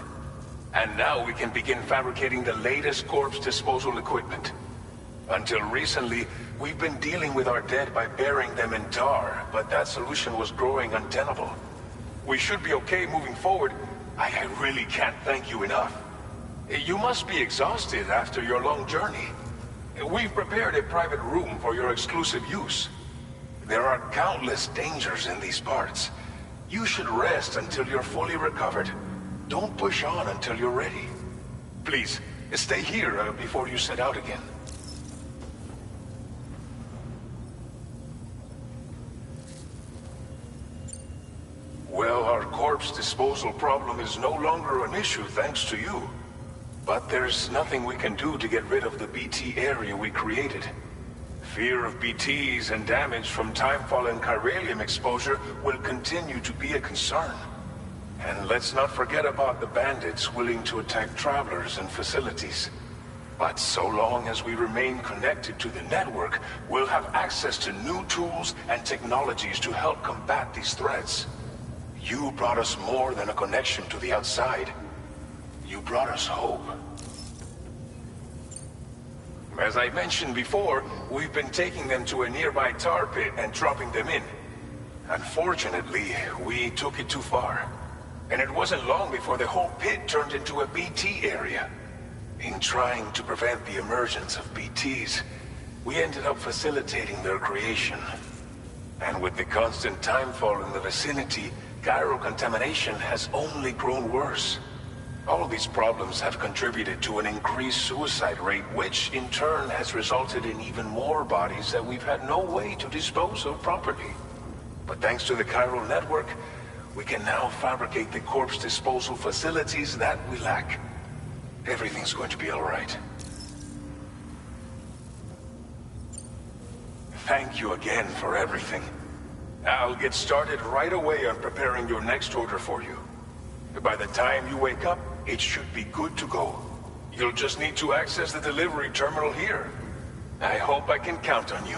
And now we can begin fabricating the latest corpse disposal equipment. Until recently, we've been dealing with our dead by burying them in tar, but that solution was growing untenable. We should be okay moving forward. I really can't thank you enough. You must be exhausted after your long journey. We've prepared a private room for your exclusive use. There are countless dangers in these parts. You should rest until you're fully recovered. Don't push on until you're ready. Please, stay here before you set out again. Well, our corpse disposal problem is no longer an issue thanks to you. But there's nothing we can do to get rid of the BT area we created. Fear of BTs and damage from timefall and chiralium exposure will continue to be a concern. And let's not forget about the bandits willing to attack travelers and facilities. But so long as we remain connected to the network, we'll have access to new tools and technologies to help combat these threats. You brought us more than a connection to the outside. You brought us hope. As I mentioned before, we've been taking them to a nearby tar pit and dropping them in. Unfortunately, we took it too far. And it wasn't long before the whole pit turned into a BT area. In trying to prevent the emergence of BTs, we ended up facilitating their creation. And with the constant timefall in the vicinity, chiral contamination has only grown worse. All these problems have contributed to an increased suicide rate, which in turn has resulted in even more bodies that we've had no way to dispose of properly. But thanks to the chiral network, we can now fabricate the corpse disposal facilities that we lack. Everything's going to be all right. Thank you again for everything. I'll get started right away on preparing your next order for you. By the time you wake up, it should be good to go. You'll just need to access the delivery terminal here. I hope I can count on you.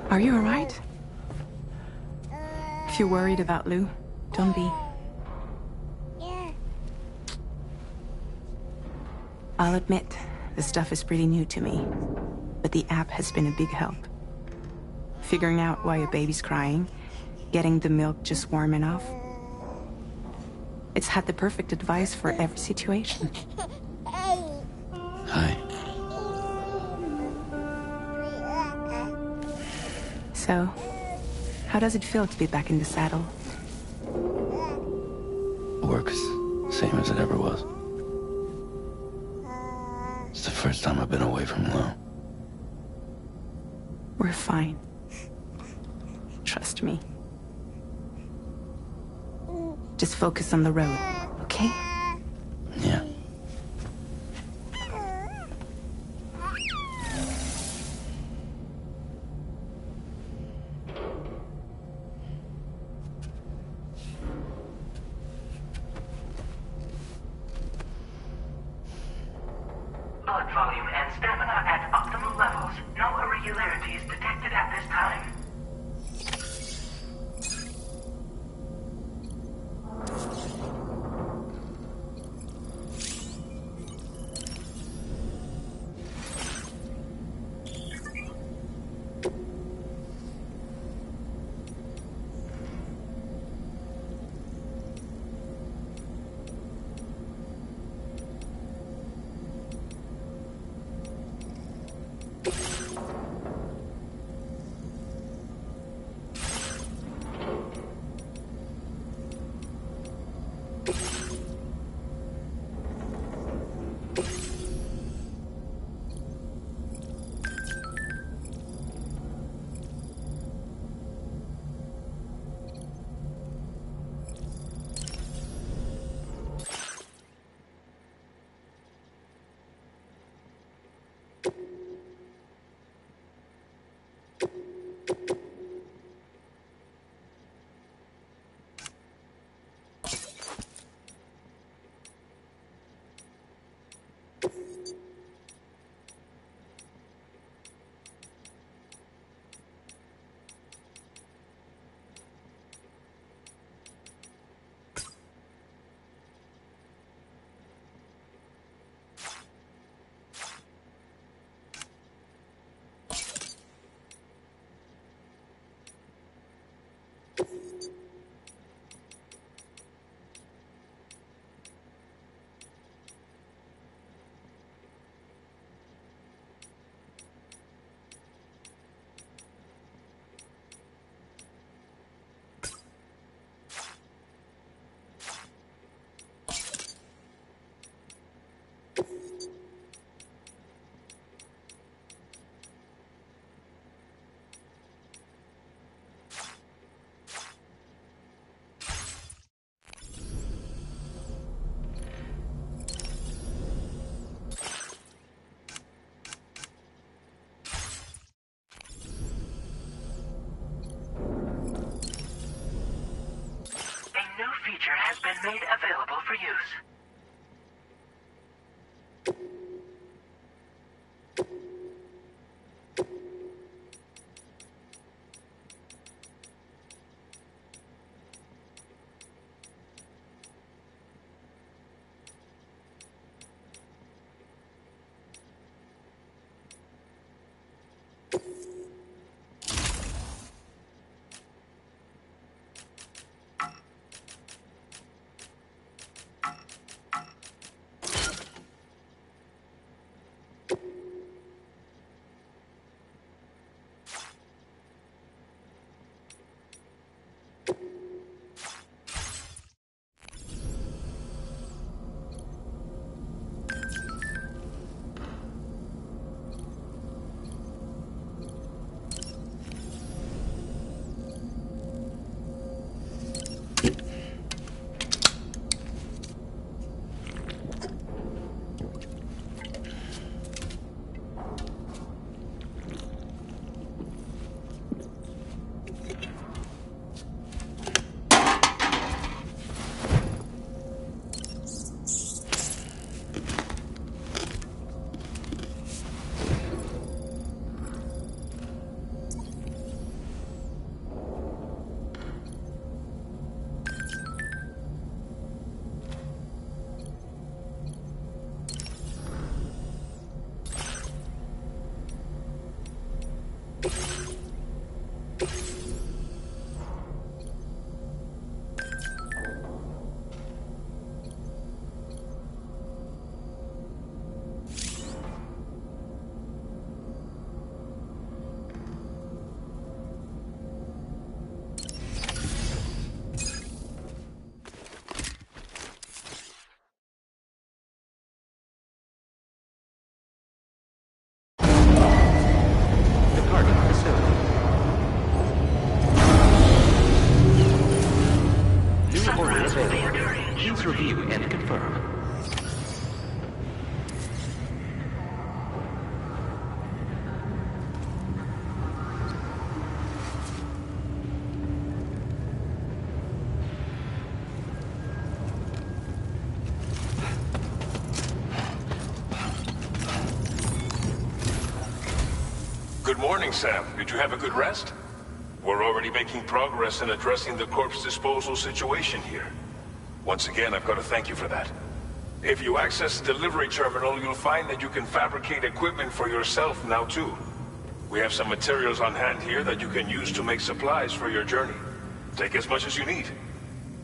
Are you alright? If you're worried about Lou, don't be. I'll admit, this stuff is pretty new to me, but the app has been a big help. Figuring out why a baby's crying, getting the milk just warm enough. It's had the perfect advice for every situation. Hi. So, how does it feel to be back in the saddle? Works, same as it ever was. It's the first time I've been away from Lou. We're fine. Trust me. Just focus on the road, okay? Yeah. Blood volume and stamina at optimal levels. No irregularities detected at this time. Has been made available for use. Please review and confirm. Good morning, Sam. Did you have a good rest? We're already making progress in addressing the corpse disposal situation here. Once again, I've got to thank you for that. If you access the delivery terminal, you'll find that you can fabricate equipment for yourself now too. We have some materials on hand here that you can use to make supplies for your journey. Take as much as you need.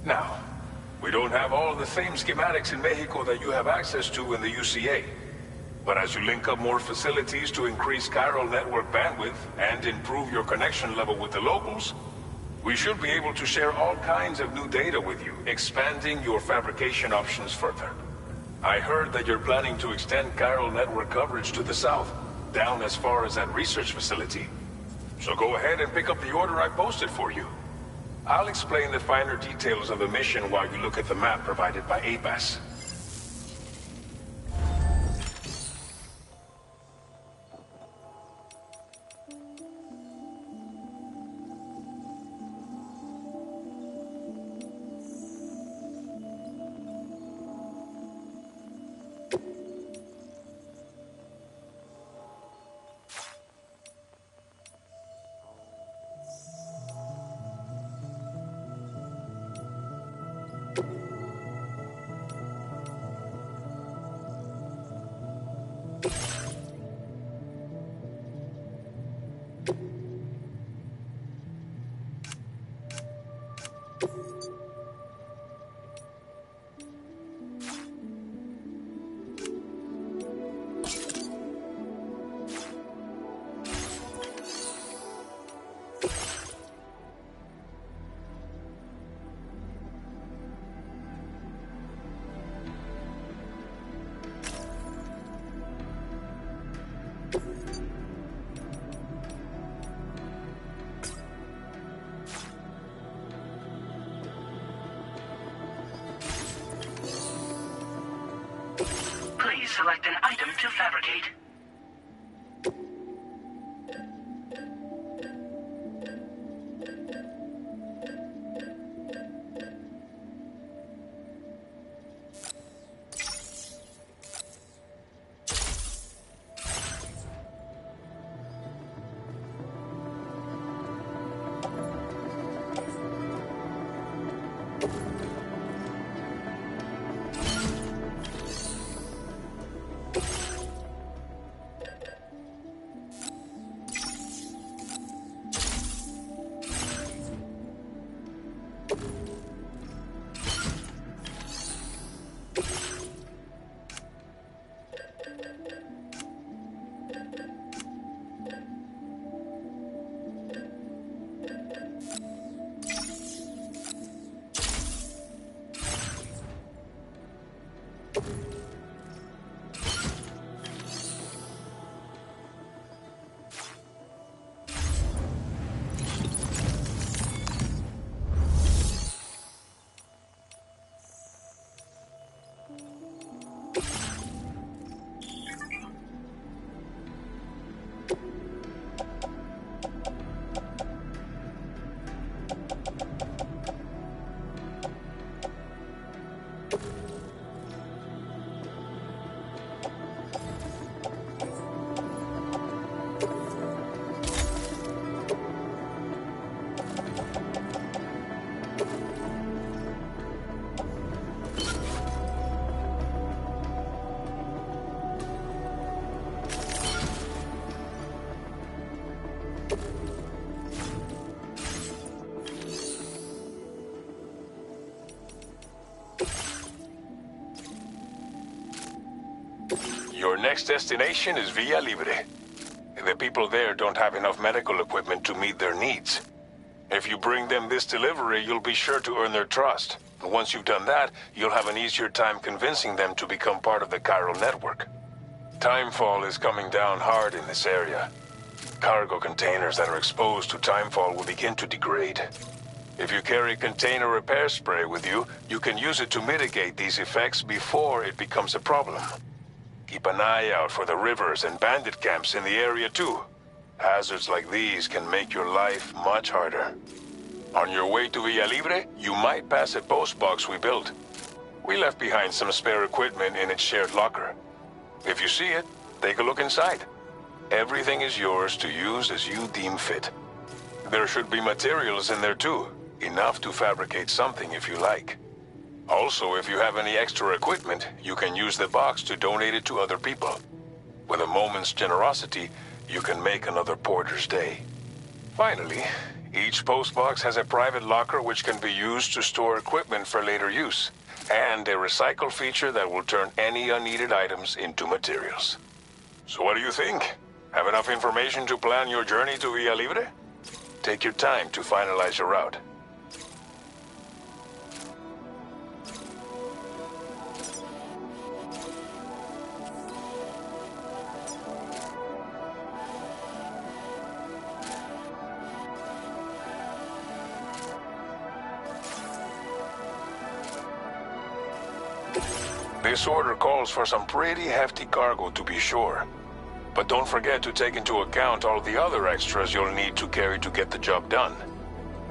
Now, we don't have all the same schematics in Mexico that you have access to in the UCA. But as you link up more facilities to increase chiral network bandwidth and improve your connection level with the locals, we should be able to share all kinds of new data with you, expanding your fabrication options further. I heard that you're planning to extend chiral network coverage to the south, down as far as that research facility. So go ahead and pick up the order I posted for you. I'll explain the finer details of the mission while you look at the map provided by ABAS. Please select an item to fabricate. Your next destination is Villa Libre. The people there don't have enough medical equipment to meet their needs. If you bring them this delivery, you'll be sure to earn their trust. And once you've done that, you'll have an easier time convincing them to become part of the chiral network. Timefall is coming down hard in this area. Cargo containers that are exposed to timefall will begin to degrade. If you carry container repair spray with you, you can use it to mitigate these effects before it becomes a problem. Keep an eye out for the rivers and bandit camps in the area too. Hazards like these can make your life much harder. On your way to Villa Libre, you might pass a post box we built. We left behind some spare equipment in its shared locker. If you see it, take a look inside. Everything is yours to use as you deem fit. There should be materials in there too, enough to fabricate something if you like. Also, if you have any extra equipment, you can use the box to donate it to other people. With a moment's generosity, you can make another porter's day. Finally, each postbox has a private locker which can be used to store equipment for later use, and a recycle feature that will turn any unneeded items into materials. So what do you think? Have enough information to plan your journey to Villa Libre? Take your time to finalize your route. This order calls for some pretty hefty cargo to be sure. But don't forget to take into account all the other extras you'll need to carry to get the job done.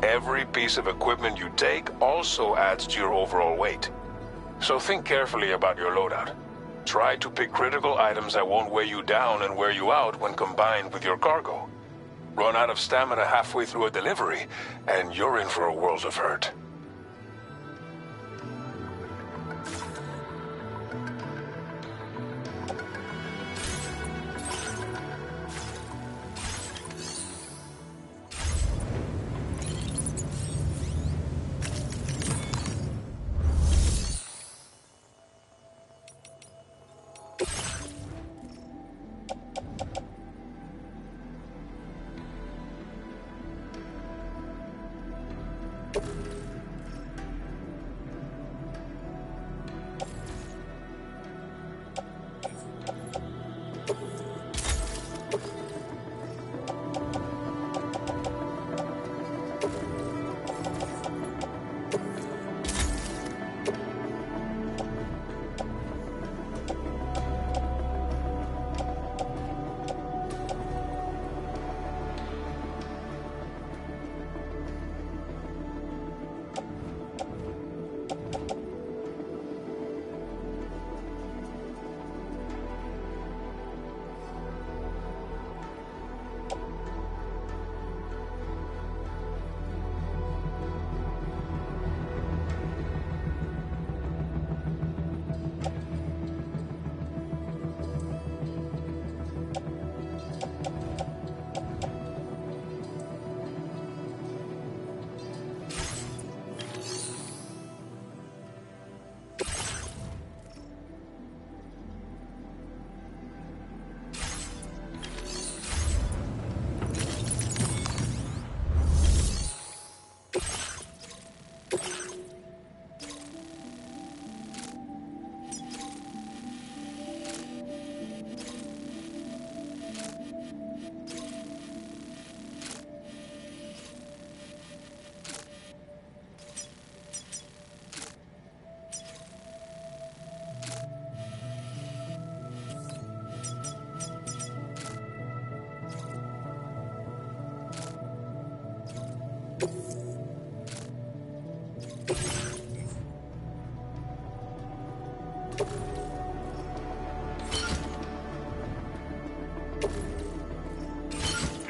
Every piece of equipment you take also adds to your overall weight. So think carefully about your loadout. Try to pick critical items that won't weigh you down and wear you out when combined with your cargo. Run out of stamina halfway through a delivery, and you're in for a world of hurt.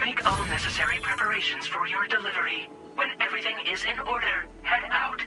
Make all necessary preparations for your delivery. When everything is in order, head out.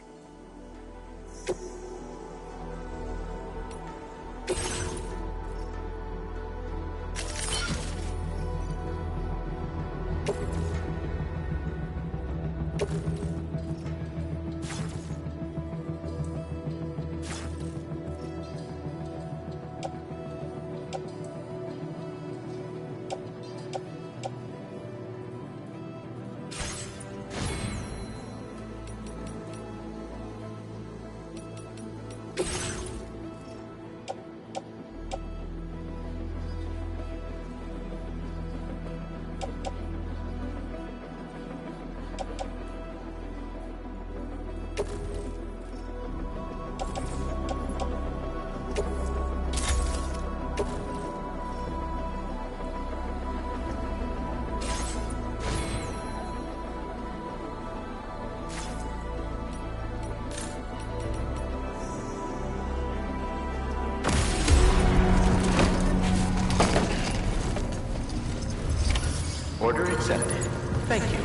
Order accepted. Thank you.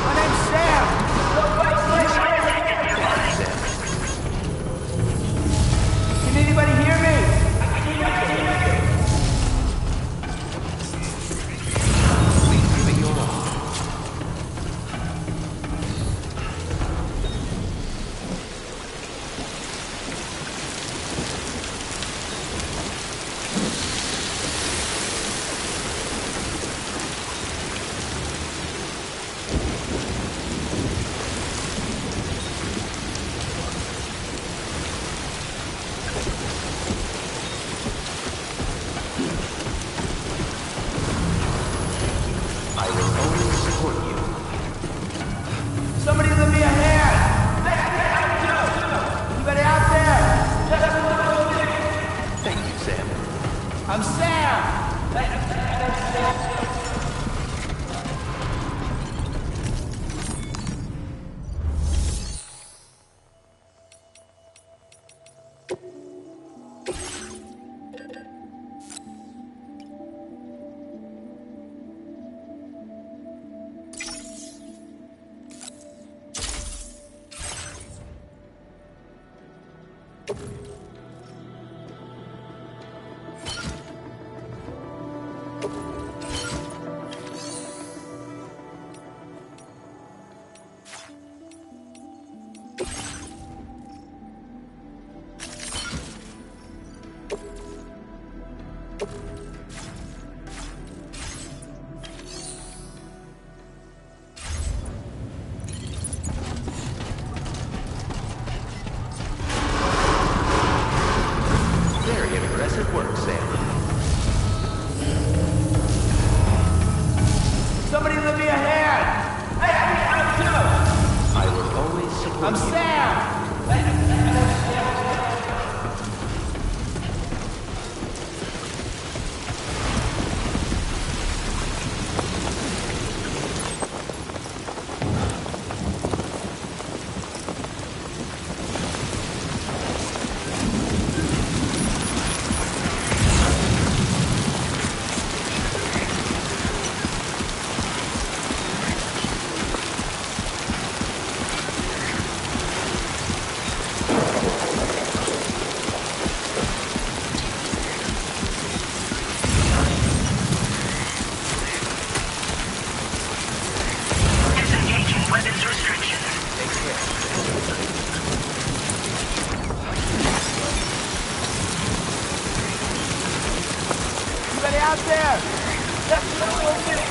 My name's Sam! Can anybody hear me? Leaving your arm. Very impressive work, Sam. Somebody lend me a hand! Hey, I will always support I'm you. Sam! Disengaging weapons restriction. Anybody out there? Let's go with it!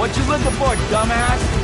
What you looking for, dumbass?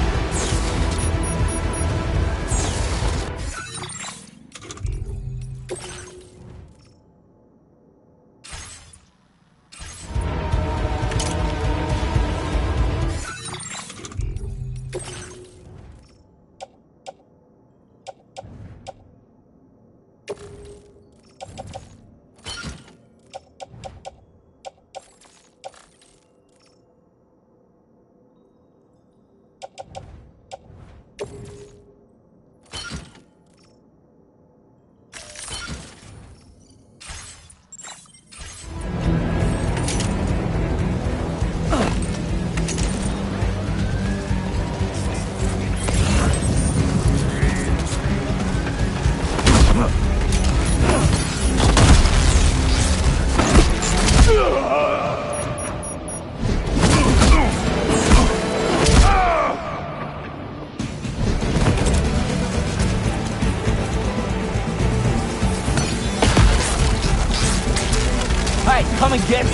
Hey, come and get me!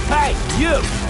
Hey, you!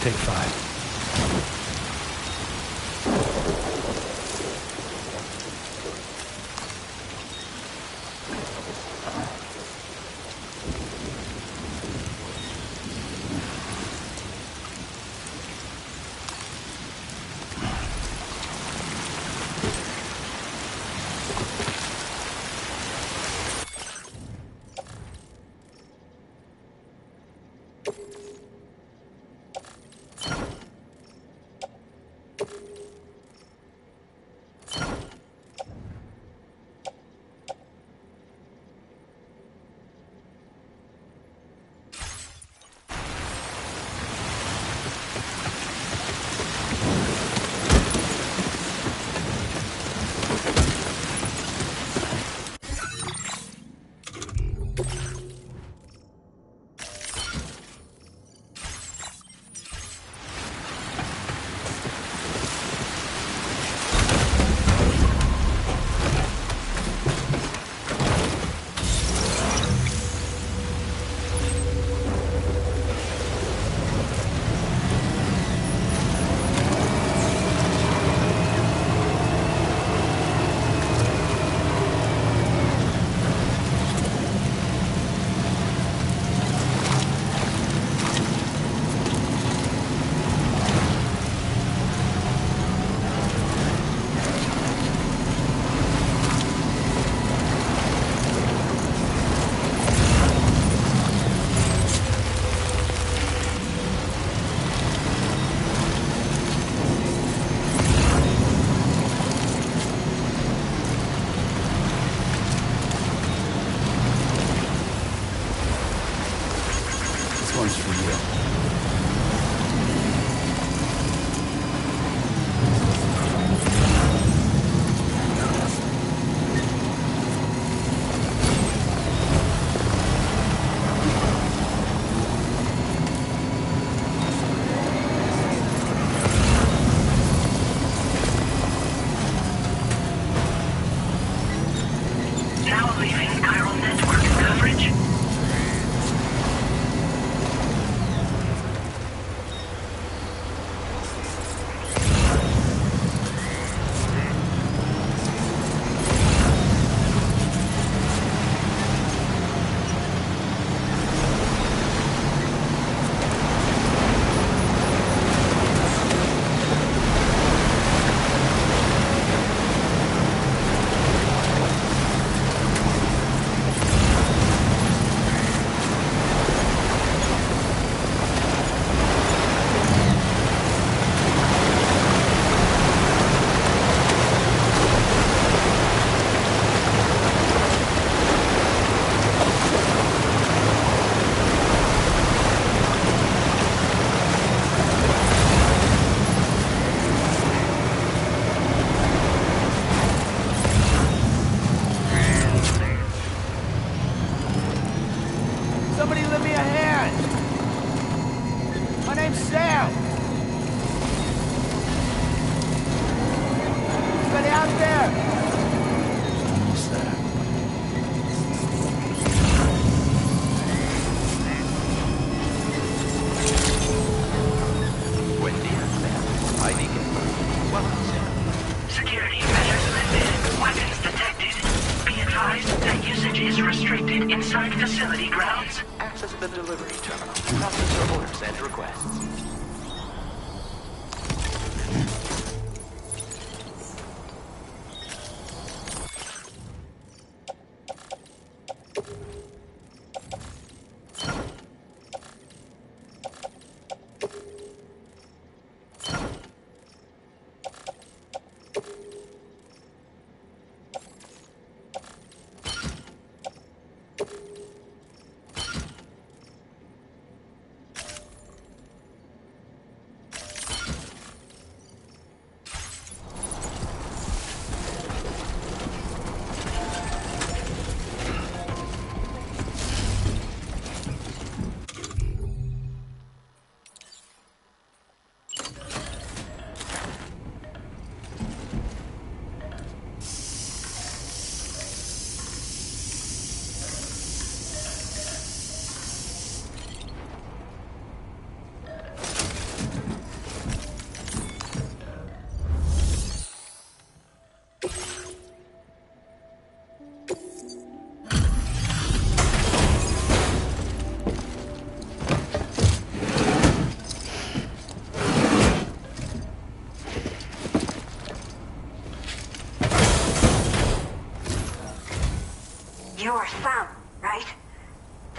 Take 5. This one's for you. Now leaving chiral network coverage. Somebody lend me a hand! My name's Sam! Anybody out there? Almost there. Buen día, Sam. ID confirmed. Welcome, Sam. Security measures lifted. Weapons detected. Be advised that usage is restricted inside facility grounds. Access the delivery terminal. Process your orders and requests.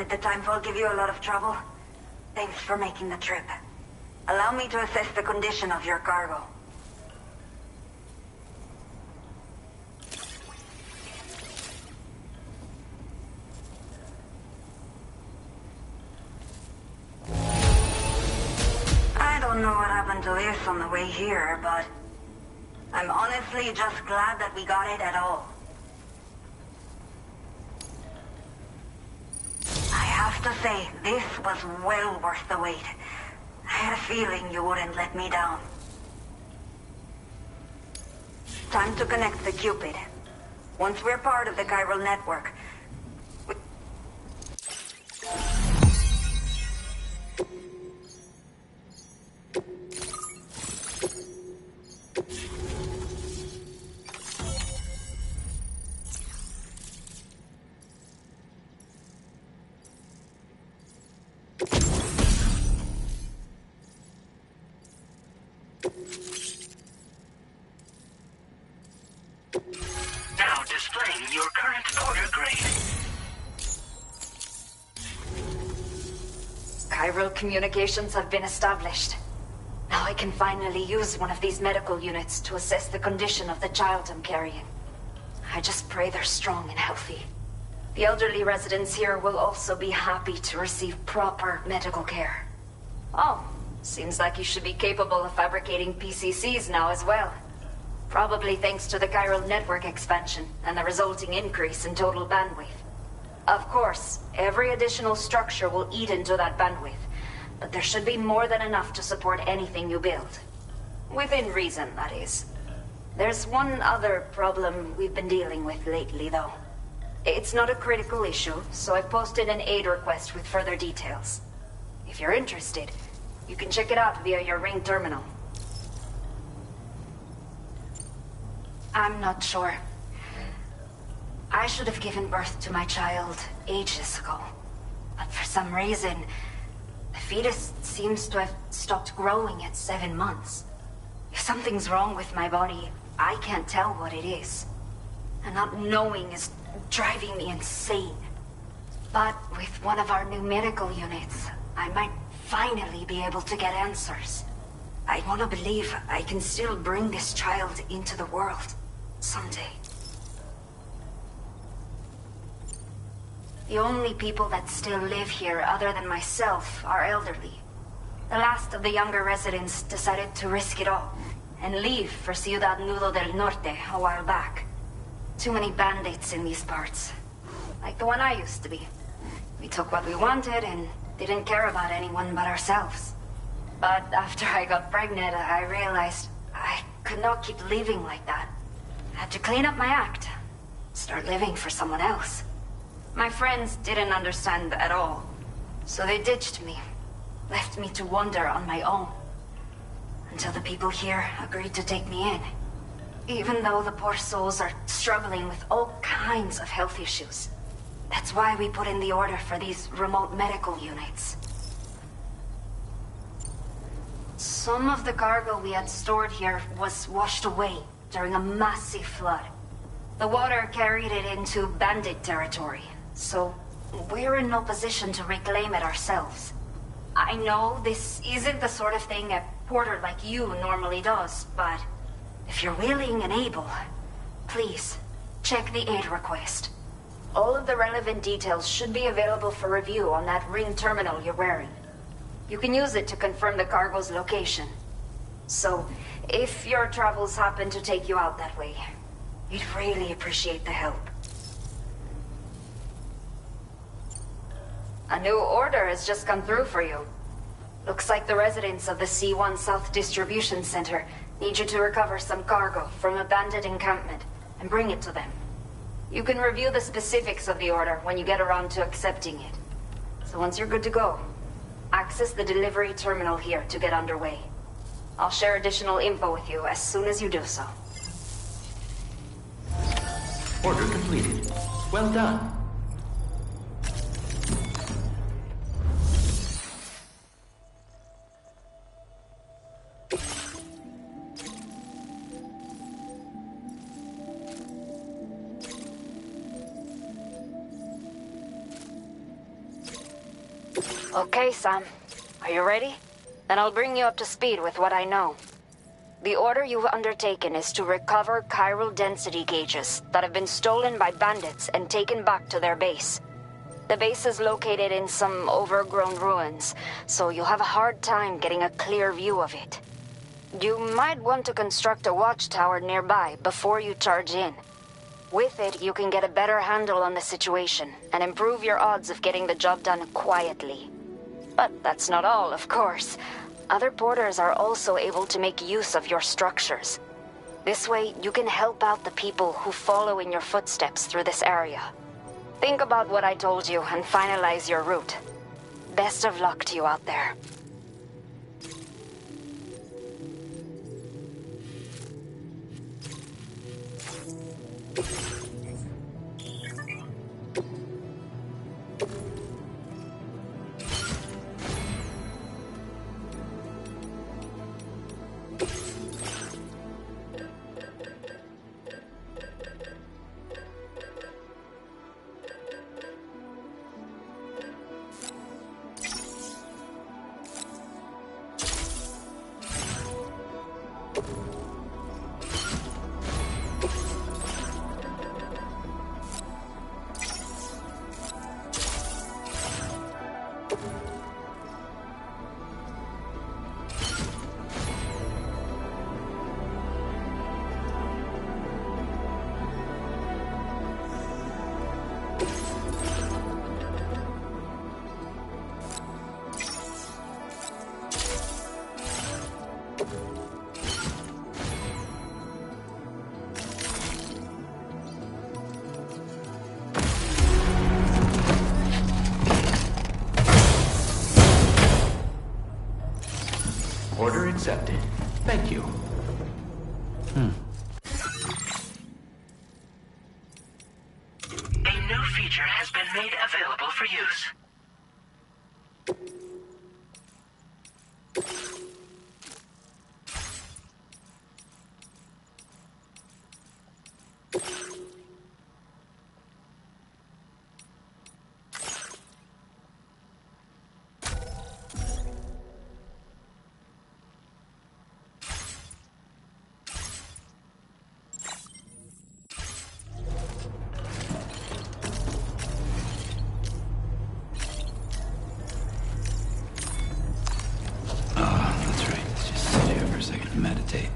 it the time will give you a lot of trouble? Thanks for making the trip. Allow me to assess the condition of your cargo. I don't know what happened to this on the way here, but I'm honestly just glad that we got it at all. I have to say, this was well worth the wait. I had a feeling you wouldn't let me down. Time to connect the Cupid. Once we're part of the chiral network, Now displaying your current order grade. chiral communications have been established. Now I can finally use one of these medical units to assess the condition of the child I'm carrying. I just pray they're strong and healthy. The elderly residents here will also be happy to receive proper medical care. Oh, seems like you should be capable of fabricating PCCs now as well. Probably thanks to the chiral network expansion and the resulting increase in total bandwidth. Of course, every additional structure will eat into that bandwidth, but there should be more than enough to support anything you build. Within reason, that is. There's one other problem we've been dealing with lately, though. It's not a critical issue, so I've posted an aid request with further details. If you're interested, you can check it out via your ring terminal. I'm not sure. I should have given birth to my child ages ago. But for some reason, the fetus seems to have stopped growing at 7 months. If something's wrong with my body, I can't tell what it is. And not knowing is driving me insane. But with one of our new medical units, I might finally be able to get answers. I want to believe I can still bring this child into the world someday. The only people that still live here other than myself are elderly. The last of the younger residents decided to risk it all and leave for Ciudad Nudo del Norte a while back. Too many bandits in these parts. Like the one I used to be. We took what we wanted and didn't care about anyone but ourselves. But after I got pregnant, I realized I could not keep living like that. I had to clean up my act. Start living for someone else. My friends didn't understand at all. So they ditched me. Left me to wander on my own. Until the people here agreed to take me in. Even though the poor souls are struggling with all kinds of health issues. That's why we put in the order for these remote medical units. Some of the cargo we had stored here was washed away during a massive flood. The water carried it into bandit territory, so we're in no position to reclaim it ourselves. I know this isn't the sort of thing a porter like you normally does, but if you're willing and able, please, check the aid request. All of the relevant details should be available for review on that ring terminal you're wearing. You can use it to confirm the cargo's location. So, if your travels happen to take you out that way, we'd really appreciate the help. A new order has just come through for you. Looks like the residents of the C1 South Distribution Center need you to recover some cargo from a bandit encampment and bring it to them. You can review the specifics of the order when you get around to accepting it. So once you're good to go, access the delivery terminal here to get underway. I'll share additional info with you as soon as you do so. Order completed. Well done. Okay, Sam. Are you ready? Then I'll bring you up to speed with what I know. The order you've undertaken is to recover chiral density gauges that have been stolen by bandits and taken back to their base. The base is located in some overgrown ruins, so you'll have a hard time getting a clear view of it. You might want to construct a watchtower nearby before you charge in. With it, you can get a better handle on the situation and improve your odds of getting the job done quietly. But that's not all, of course. Other porters are also able to make use of your structures. This way, you can help out the people who follow in your footsteps through this area. Think about what I told you and finalize your route. Best of luck to you out there. Order accepted. Thank you. A new feature has been made available for use. Meditate.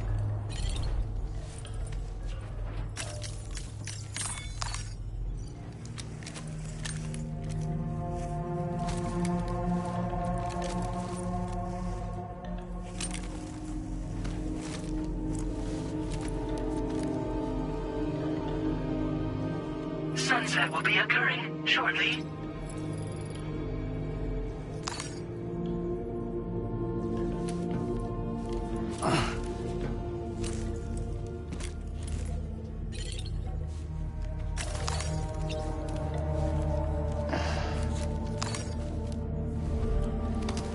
Sunset will be occurring shortly.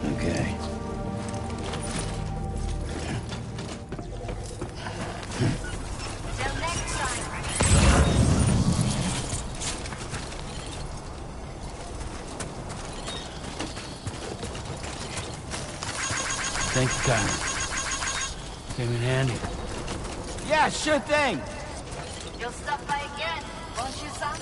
Okay. Till next time. Thank you, Kyle. Came in handy. Yeah, sure thing. You'll stop by again, won't you, son?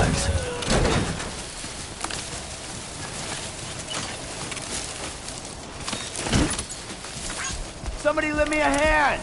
relax. Somebody lend me a hand!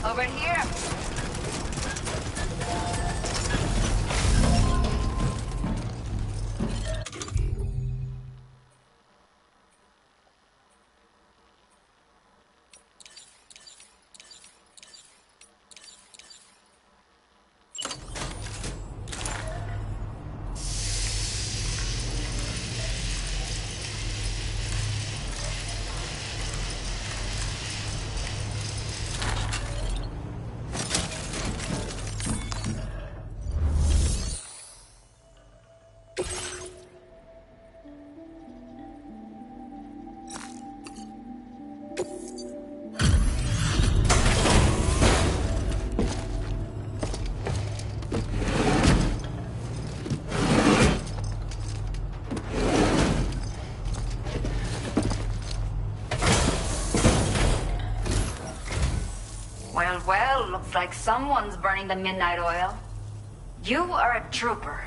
Over here. Well, looks like someone's burning the midnight oil. You are a trooper.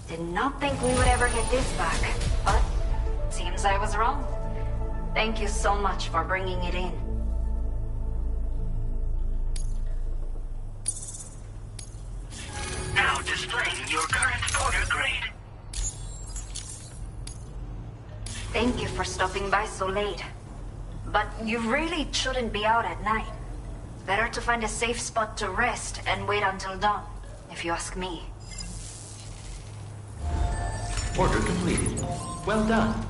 Did not think we would ever get this back, but seems I was wrong. Thank you so much for bringing it in. Now displaying your current for stopping by so late. But you really shouldn't be out at night. Better to find a safe spot to rest and wait until dawn, if you ask me. Order completed. Well done.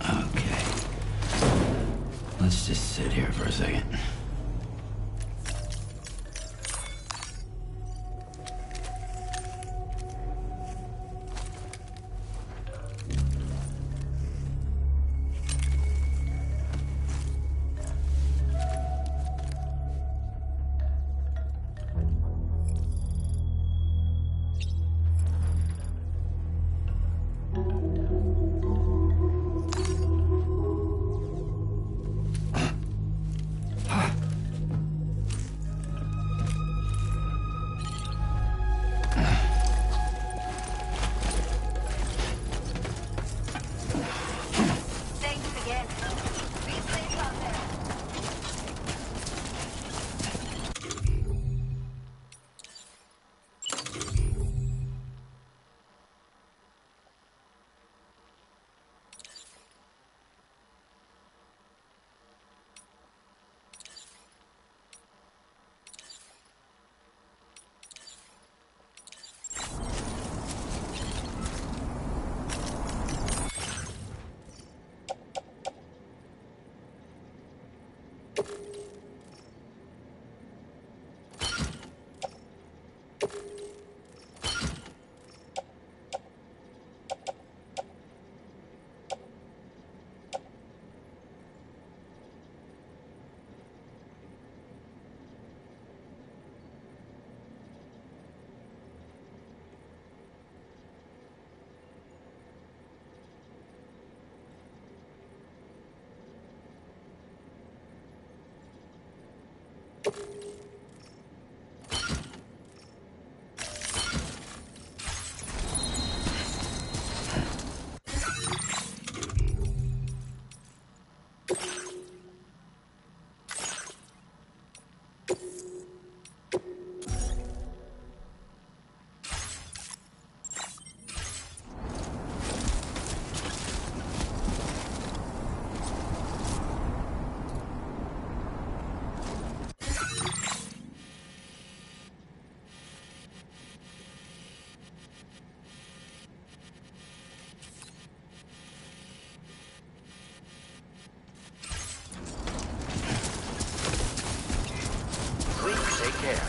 Okay. Let's just sit here for a second. Thanks again. Be safe out there. Please take care.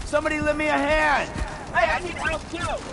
Somebody lend me a hand! Hey, I need help too!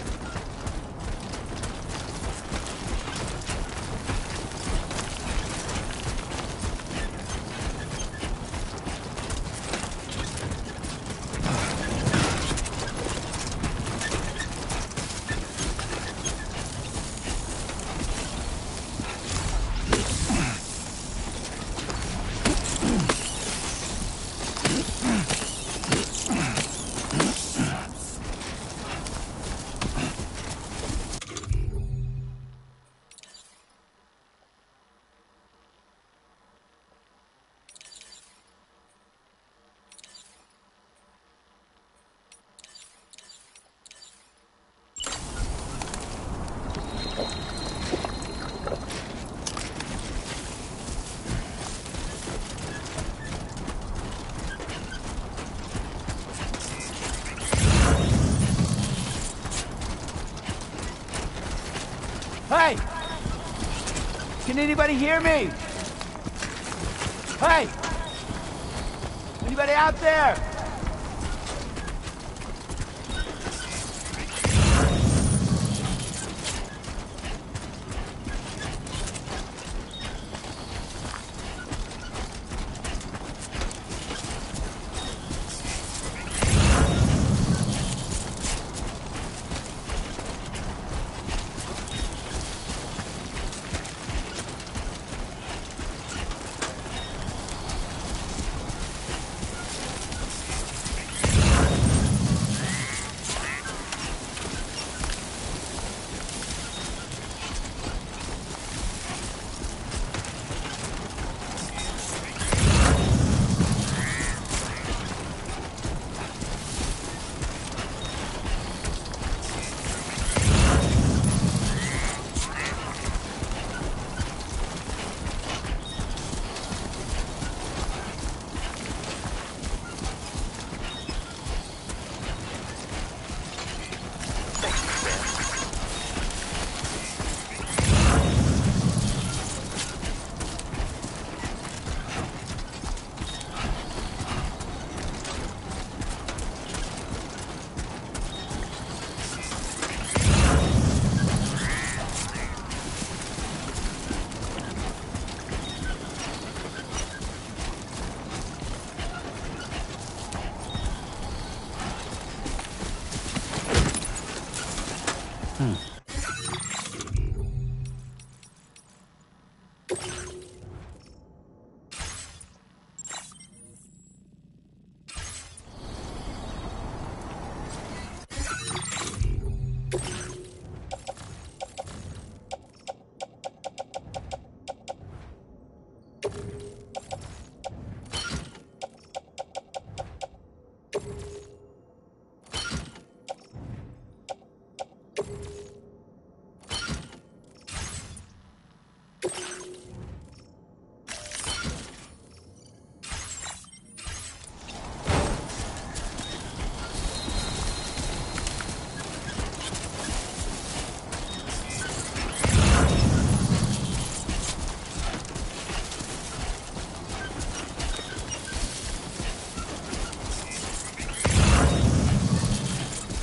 Hey! Can anybody hear me? Hey! Anybody out there?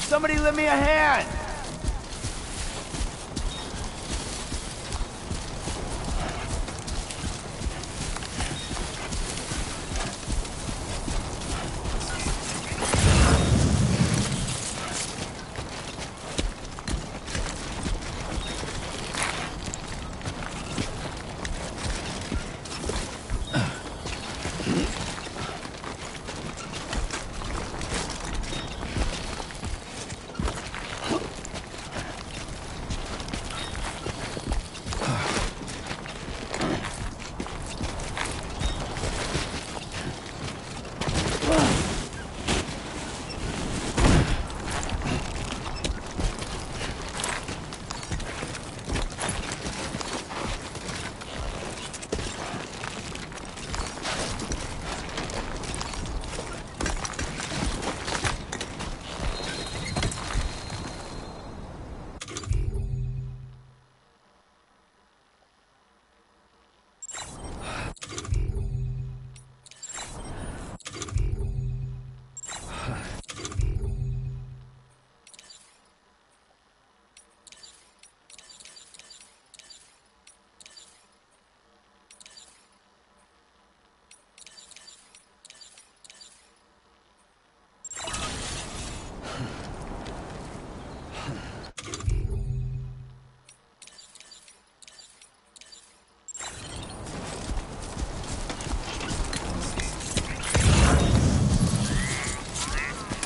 Somebody lend me a hand!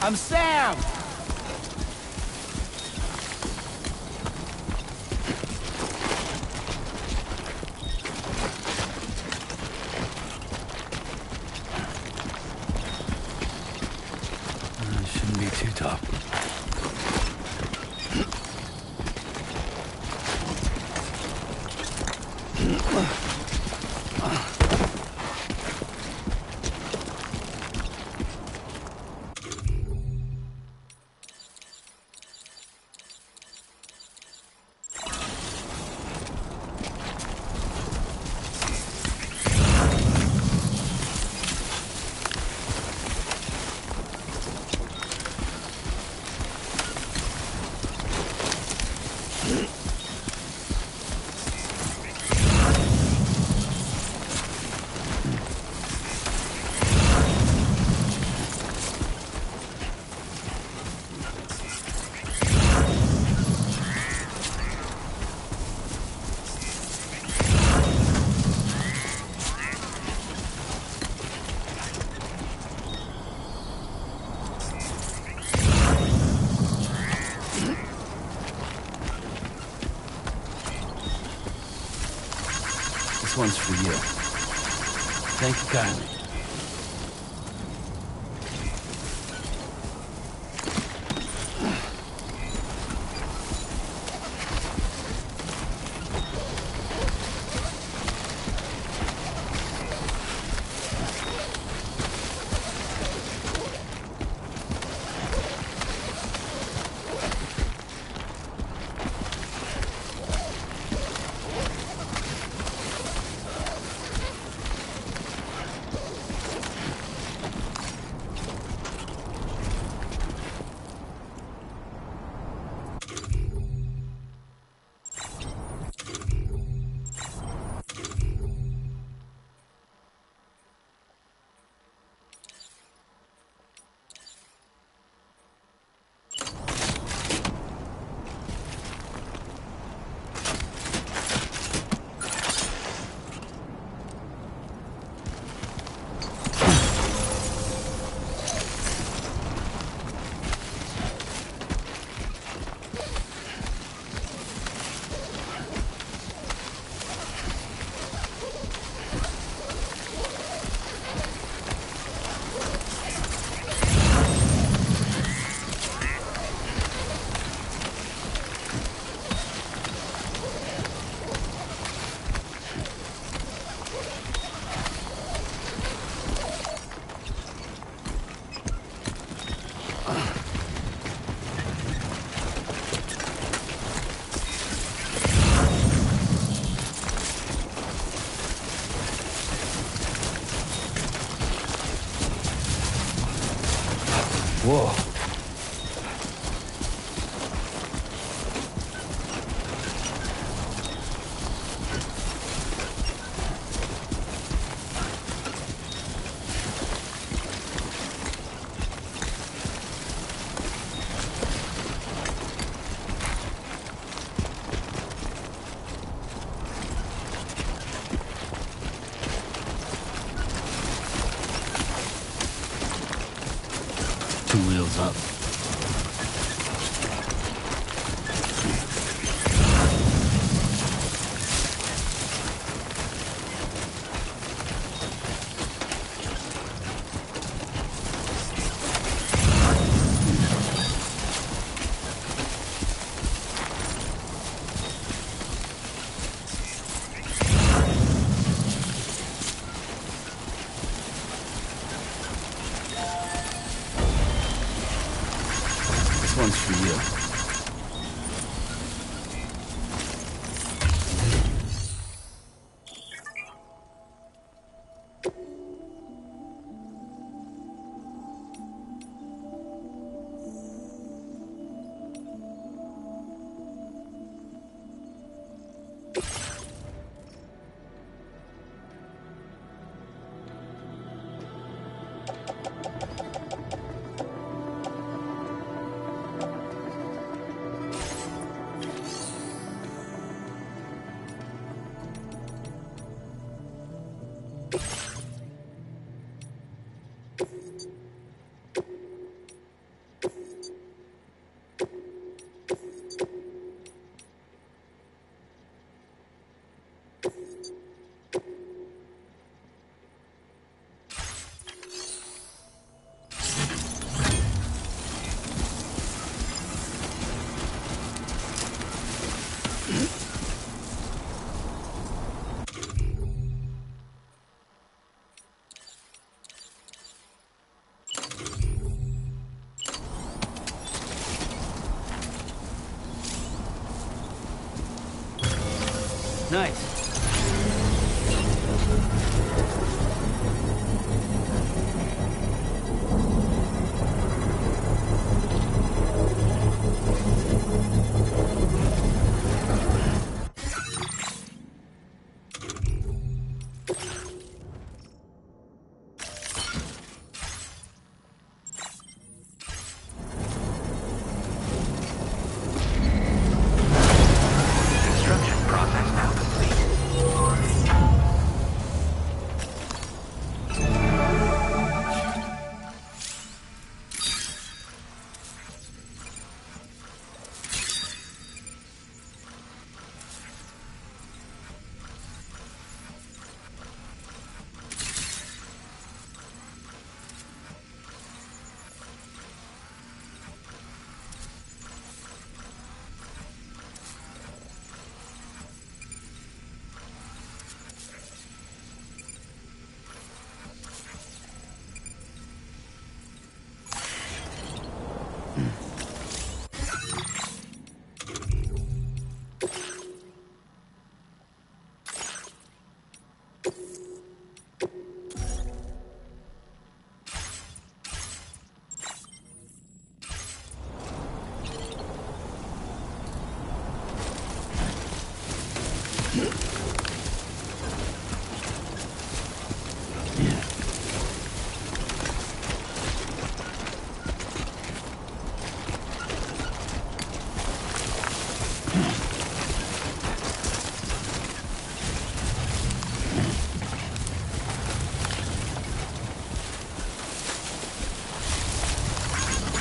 I'm Sam! Shouldn't be too tough. This one's for you. Thank you kindly. Whoa. Two wheels up. This one's for you. Nice. Construction process now complete.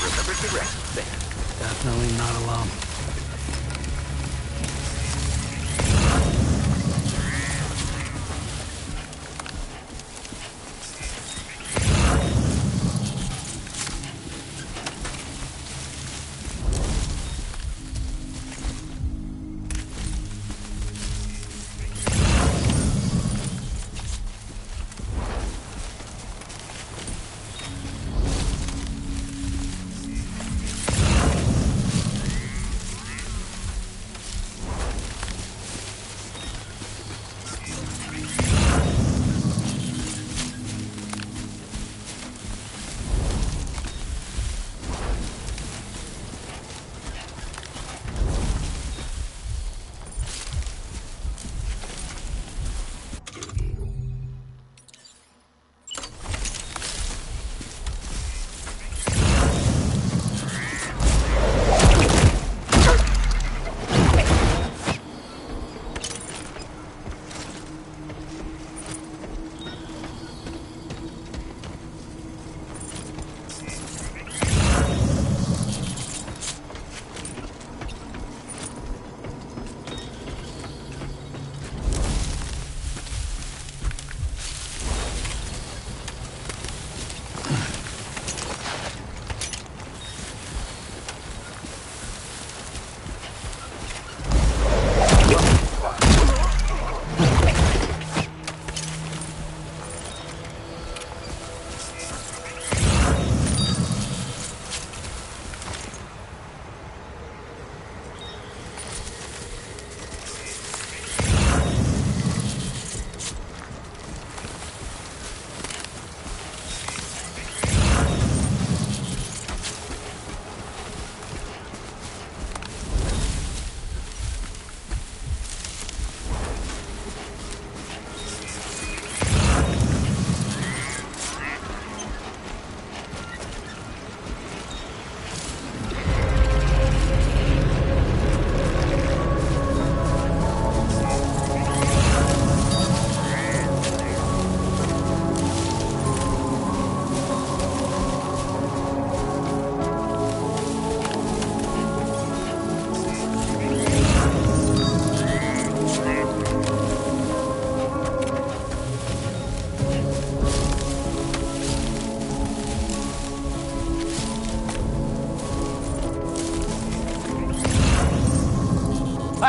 Remember to rest there. Definitely not alone.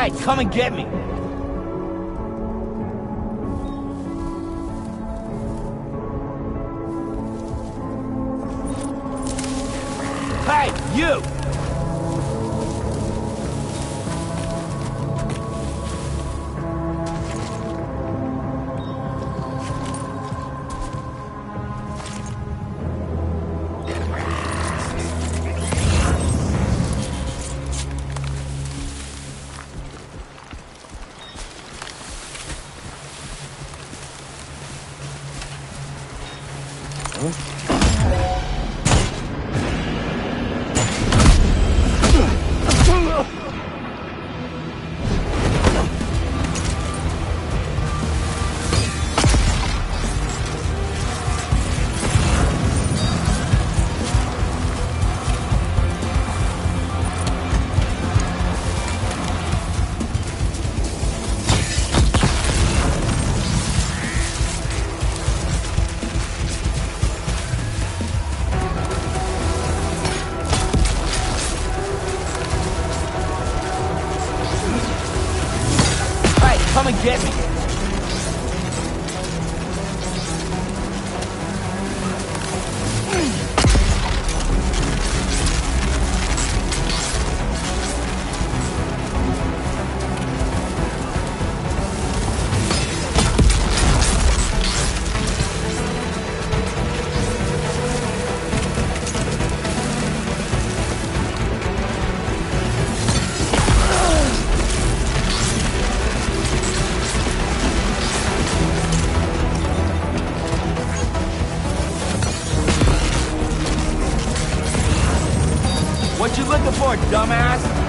Hey, come and get me! Hey, you! Come and get me! What you looking for, dumbass?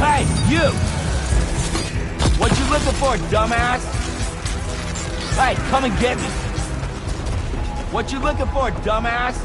Hey, you! What you looking for, dumbass? Hey, come and get me! What you looking for, dumbass?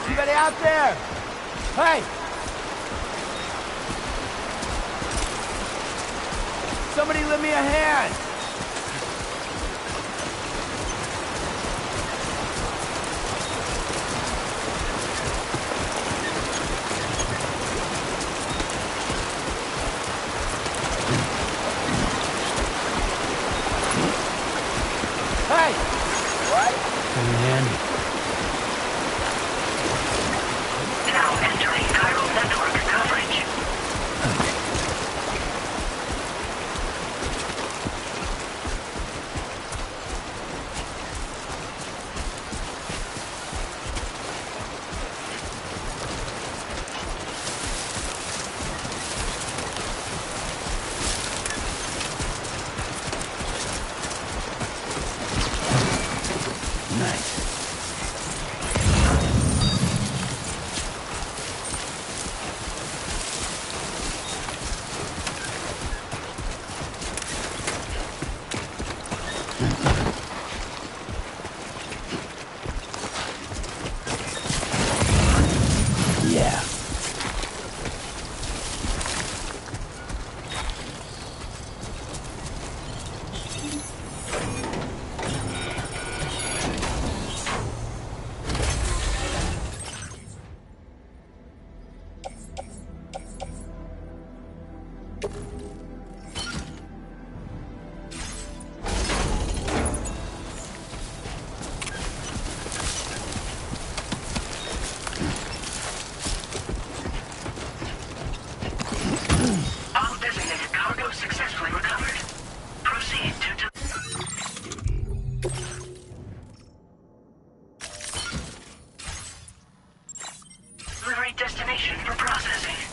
Anybody out there? Hey! Somebody lend me a hand! The right destination for processing.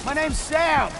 My name's Sam!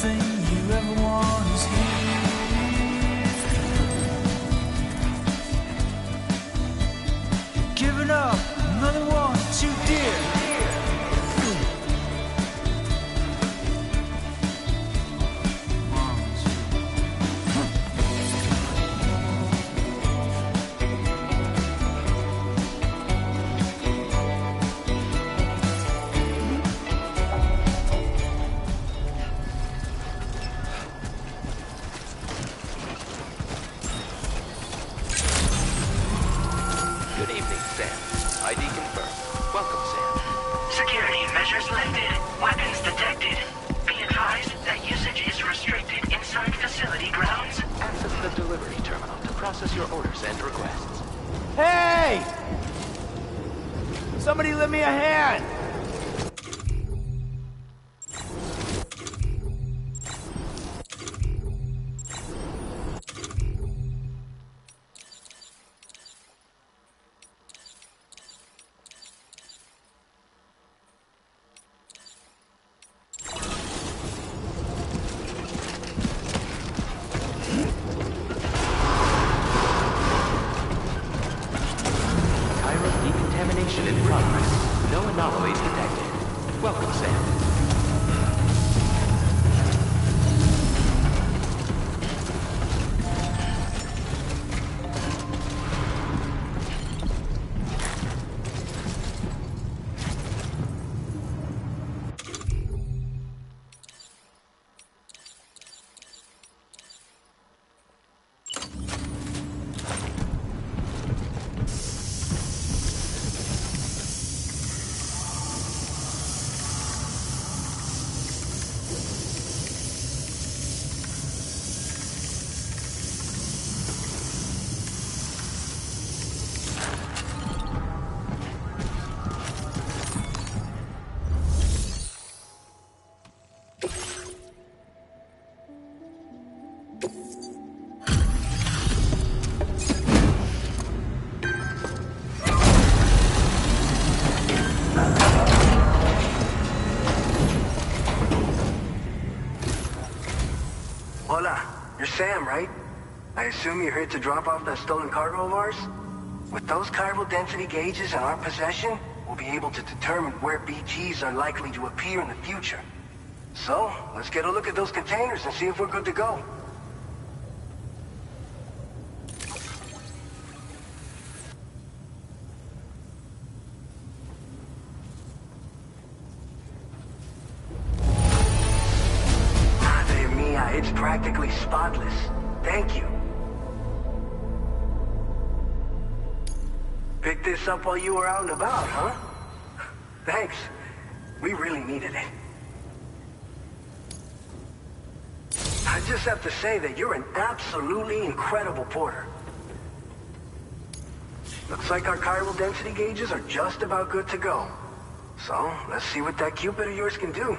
everything you ever want is here. Giving up, another one too dear. Good evening, Sam. ID confirmed. Welcome, Sam. Security measures lifted. Weapons detected. Be advised that usage is restricted inside facility grounds. Access the delivery terminal to process your orders and requests. Hey! Somebody lend me a hand! Chiral decontamination in progress. No anomalies detected. Welcome, Sam. Hola, you're Sam, right? I assume you're here to drop off that stolen cargo of ours? With those chiral density gauges in our possession, we'll be able to determine where BGs are likely to appear in the future. So, let's get a look at those containers and see if we're good to go. Madre mia, it's practically spotless. Thank you. Picked this up while you were out and about, huh? Thanks. We really needed it. I just have to say that you're an absolutely incredible porter. Looks like our chiral density gauges are just about good to go. So, let's see what that Cupid of yours can do.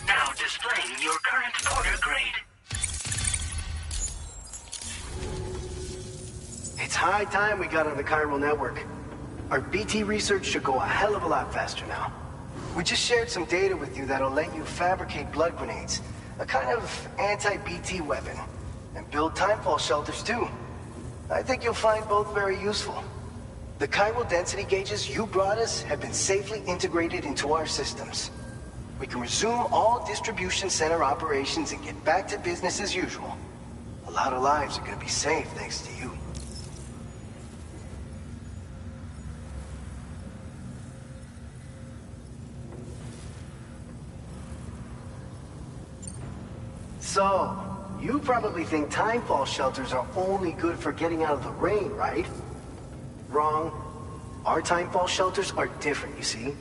Now displaying your current porter grade. It's high time we got on the chiral network. Our BT research should go a hell of a lot faster now. We just shared some data with you that'll let you fabricate blood grenades, a kind of anti-BT weapon, and build timefall shelters too. I think you'll find both very useful. The chiral density gauges you brought us have been safely integrated into our systems. We can resume all distribution center operations and get back to business as usual. A lot of lives are gonna be saved thanks to you. So, you probably think timefall shelters are only good for getting out of the rain, right? Wrong. Our timefall shelters are different, you see.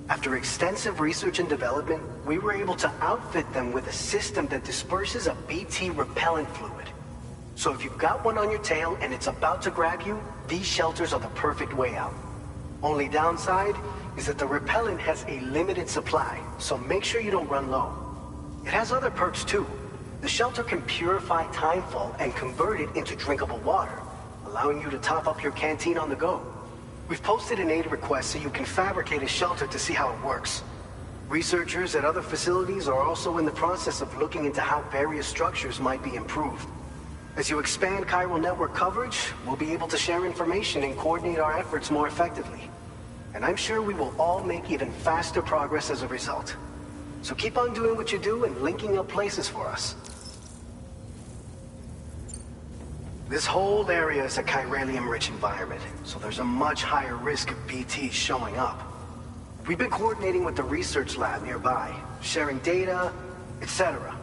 After extensive research and development, we were able to outfit them with a system that disperses a BT repellent fluid. So if you've got one on your tail and it's about to grab you, these shelters are the perfect way out. Only downside is that the repellent has a limited supply, so make sure you don't run low. It has other perks too. The shelter can purify timefall and convert it into drinkable water, allowing you to top up your canteen on the go. We've posted an aid request so you can fabricate a shelter to see how it works. Researchers at other facilities are also in the process of looking into how various structures might be improved. As you expand chiral network coverage, we'll be able to share information and coordinate our efforts more effectively. And I'm sure we will all make even faster progress as a result. So keep on doing what you do and linking up places for us. This whole area is a chiralium-rich environment, so there's a much higher risk of BTs showing up. We've been coordinating with the research lab nearby, sharing data, etc.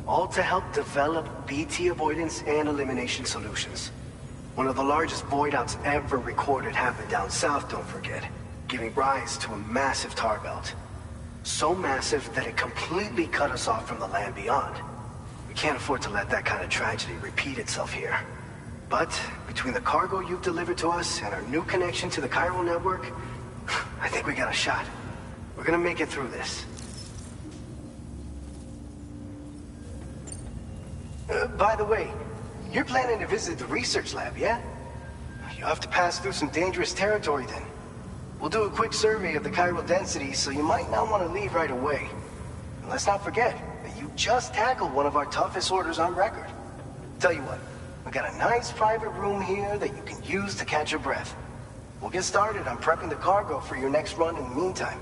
All to help develop BT avoidance and elimination solutions. One of the largest void outs ever recorded happened down south, don't forget, giving rise to a massive tar belt. So massive that it completely cut us off from the land beyond. We can't afford to let that kind of tragedy repeat itself here. But between the cargo you've delivered to us and our new connection to the chiral network, I think we got a shot. We're gonna make it through this. By the way, you're planning to visit the research lab, yeah? You'll have to pass through some dangerous territory then. We'll do a quick survey of the chiral density, so you might not want to leave right away. And let's not forget that you just tackled one of our toughest orders on record. Tell you what, we got a nice private room here that you can use to catch your breath. We'll get started on prepping the cargo for your next run in the meantime.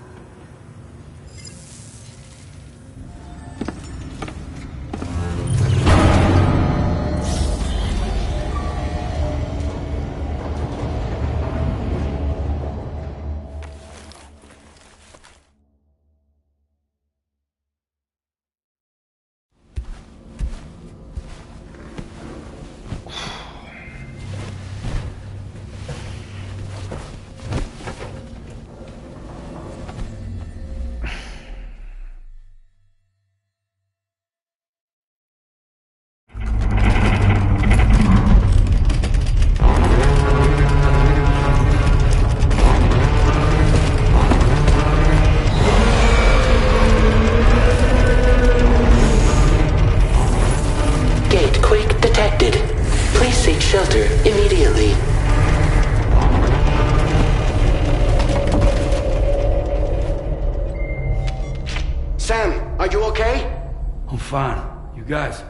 Shelter immediately. Sam, are you okay? I'm fine. You guys?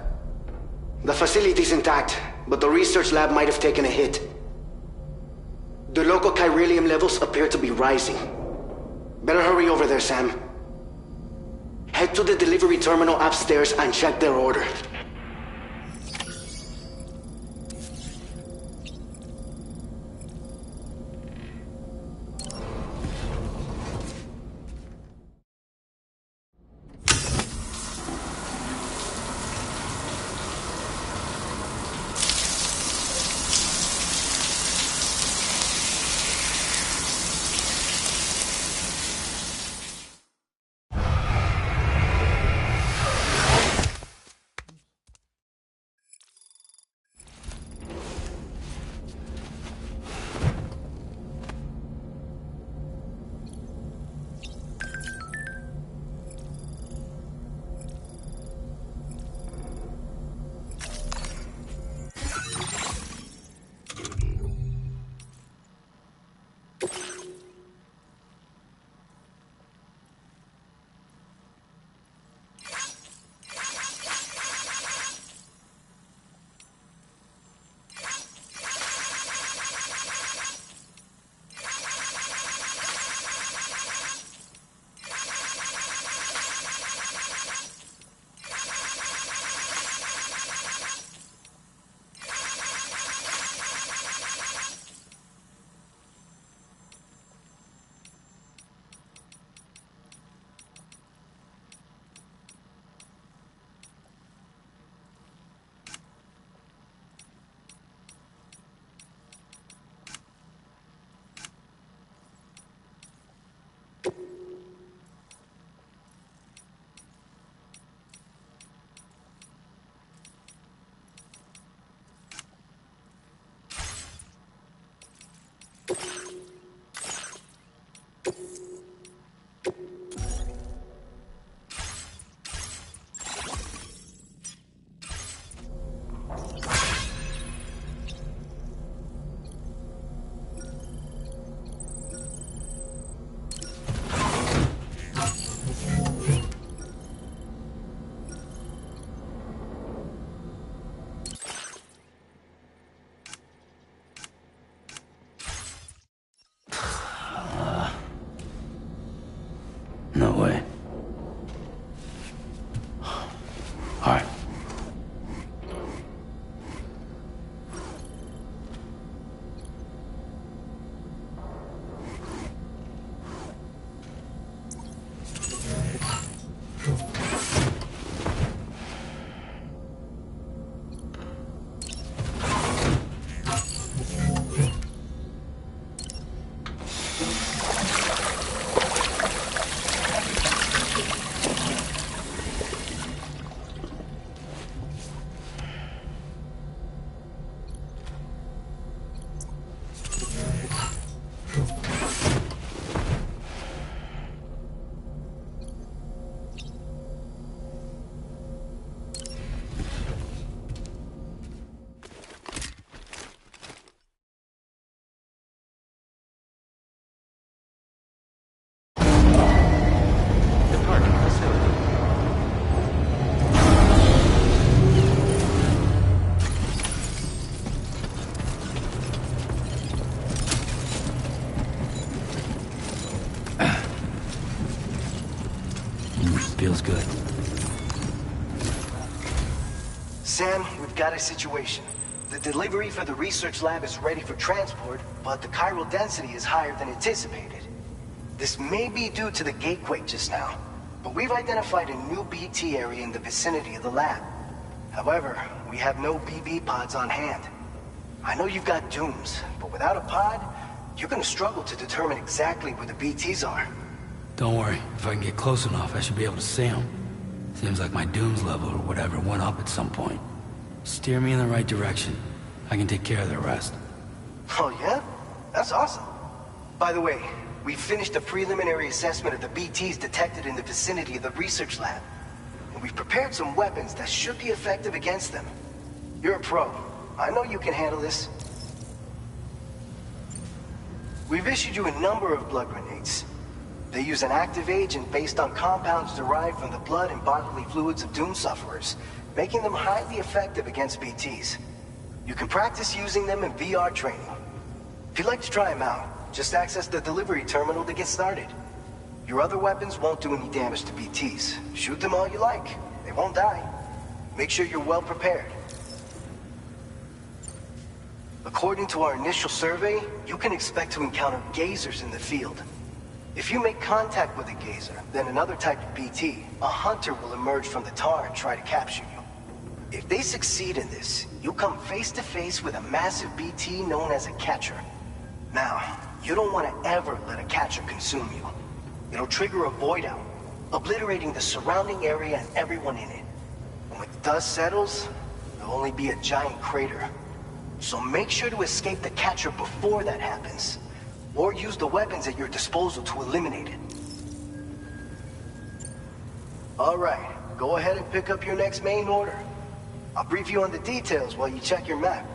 The facility's intact, but the research lab might have taken a hit. The local chiralium levels appear to be rising. Better hurry over there, Sam. Head to the delivery terminal upstairs and check their order. good. Sam, we've got a situation. The delivery for the research lab is ready for transport, but the chiral density is higher than anticipated. This may be due to the gatequake just now, but we've identified a new BT area in the vicinity of the lab. However, we have no BB pods on hand. I know you've got dooms, but without a pod, you're gonna struggle to determine exactly where the BTs are. Don't worry, if I can get close enough, I should be able to see them. Seems like my dooms level or whatever went up at some point. Steer me in the right direction. I can take care of the rest. Oh yeah? That's awesome. By the way, we finished a preliminary assessment of the BTs detected in the vicinity of the research lab. And we've prepared some weapons that should be effective against them. You're a pro. I know you can handle this. We've issued you a number of blood grenades. They use an active agent based on compounds derived from the blood and bodily fluids of Doom sufferers, making them highly effective against BTs. You can practice using them in VR training. If you'd like to try them out, just access the delivery terminal to get started. Your other weapons won't do any damage to BTs. Shoot them all you like. They won't die. Make sure you're well prepared. According to our initial survey, you can expect to encounter gazers in the field. If you make contact with a gazer, then another type of BT, a hunter will emerge from the tar and try to capture you. If they succeed in this, you'll come face to face with a massive BT known as a catcher. Now, you don't want to ever let a catcher consume you. It'll trigger a void out, obliterating the surrounding area and everyone in it. And when the dust settles, there'll only be a giant crater. So make sure to escape the catcher before that happens. Or use the weapons at your disposal to eliminate it. Alright, go ahead and pick up your next main order. I'll brief you on the details while you check your map.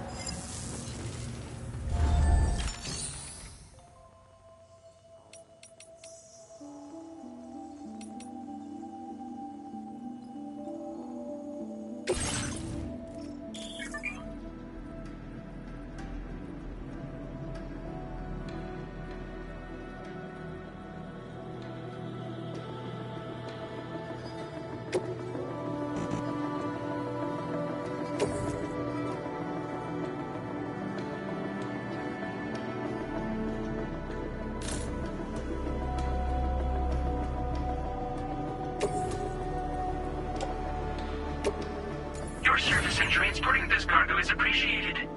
Your service in transporting this cargo is appreciated.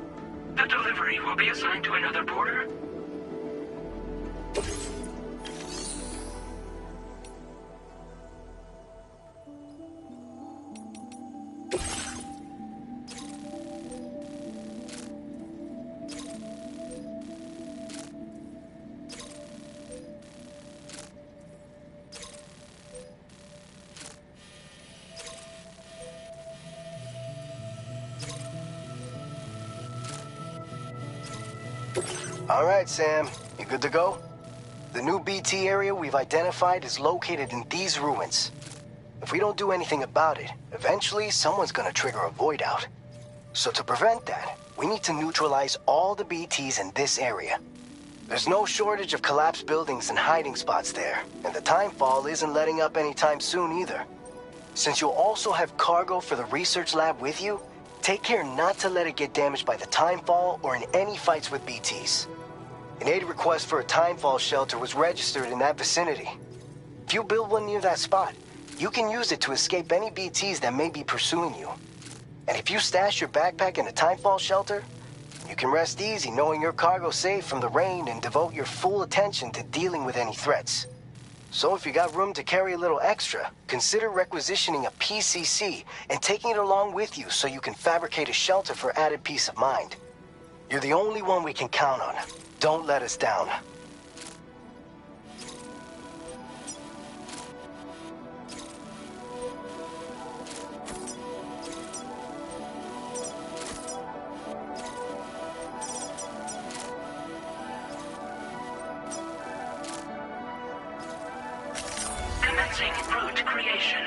The delivery will be assigned to another porter. All right, Sam. You good to go? The new BT area we've identified is located in these ruins. If we don't do anything about it, eventually someone's gonna trigger a void out. So to prevent that, we need to neutralize all the BTs in this area. There's no shortage of collapsed buildings and hiding spots there, and the timefall isn't letting up anytime soon either. Since you'll also have cargo for the research lab with you, take care not to let it get damaged by the timefall or in any fights with BTs. An aid request for a timefall shelter was registered in that vicinity. If you build one near that spot, you can use it to escape any BTs that may be pursuing you. And if you stash your backpack in a timefall shelter, you can rest easy knowing your cargo's safe from the rain and devote your full attention to dealing with any threats. So if you got room to carry a little extra, consider requisitioning a PCC and taking it along with you so you can fabricate a shelter for added peace of mind. You're the only one we can count on. Don't let us down. Commencing route creation.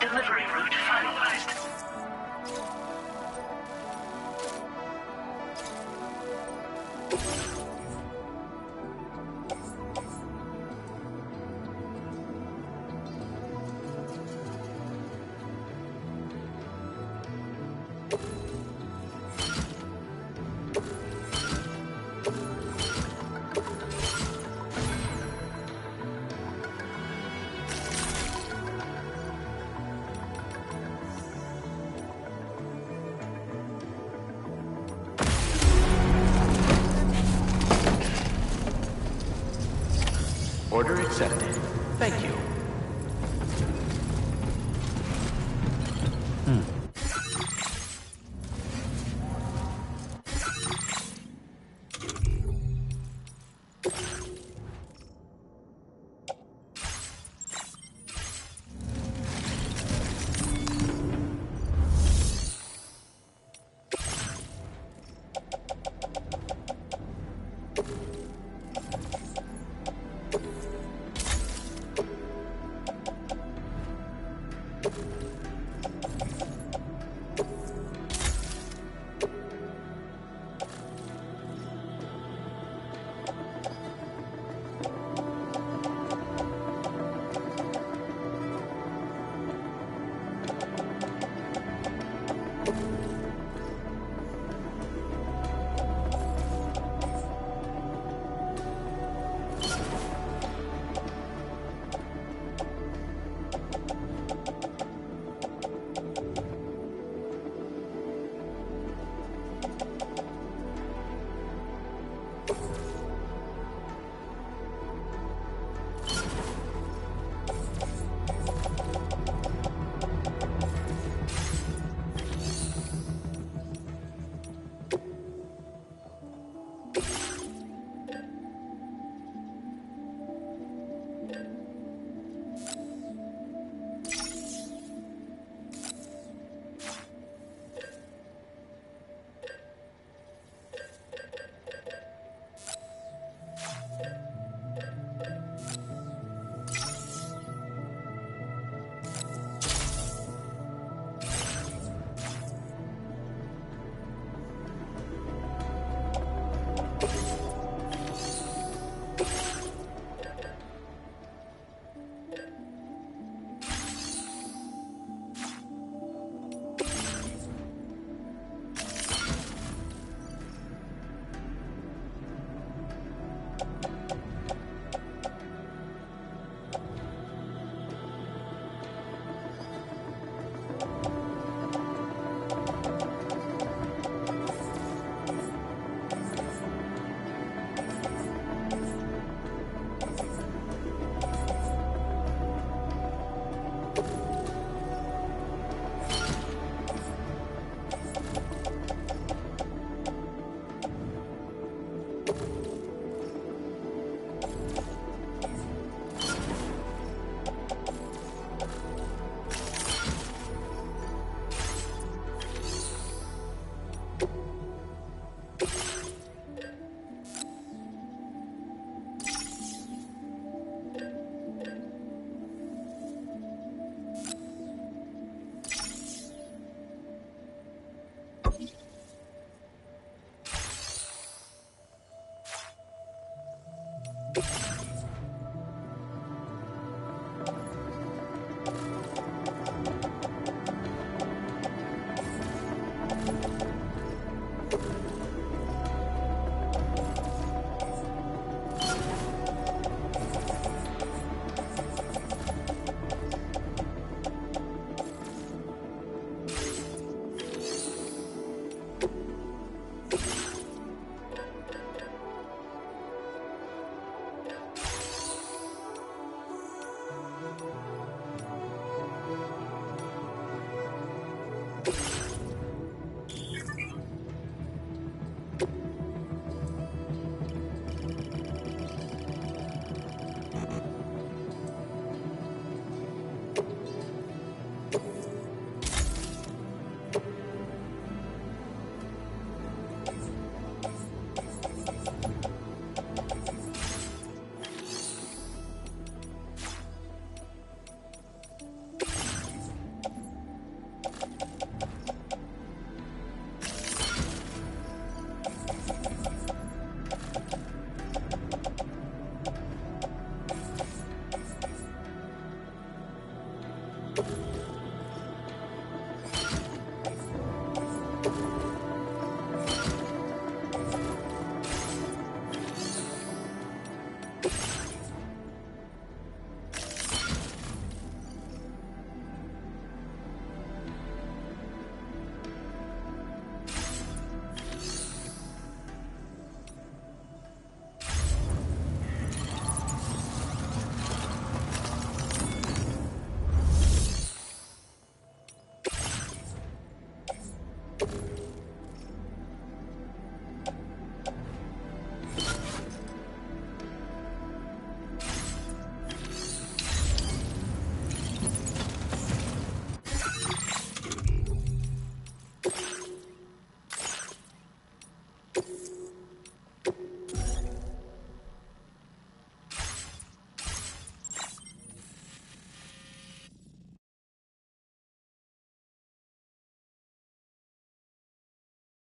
Delivery route finalized. Order accepted. Thank you.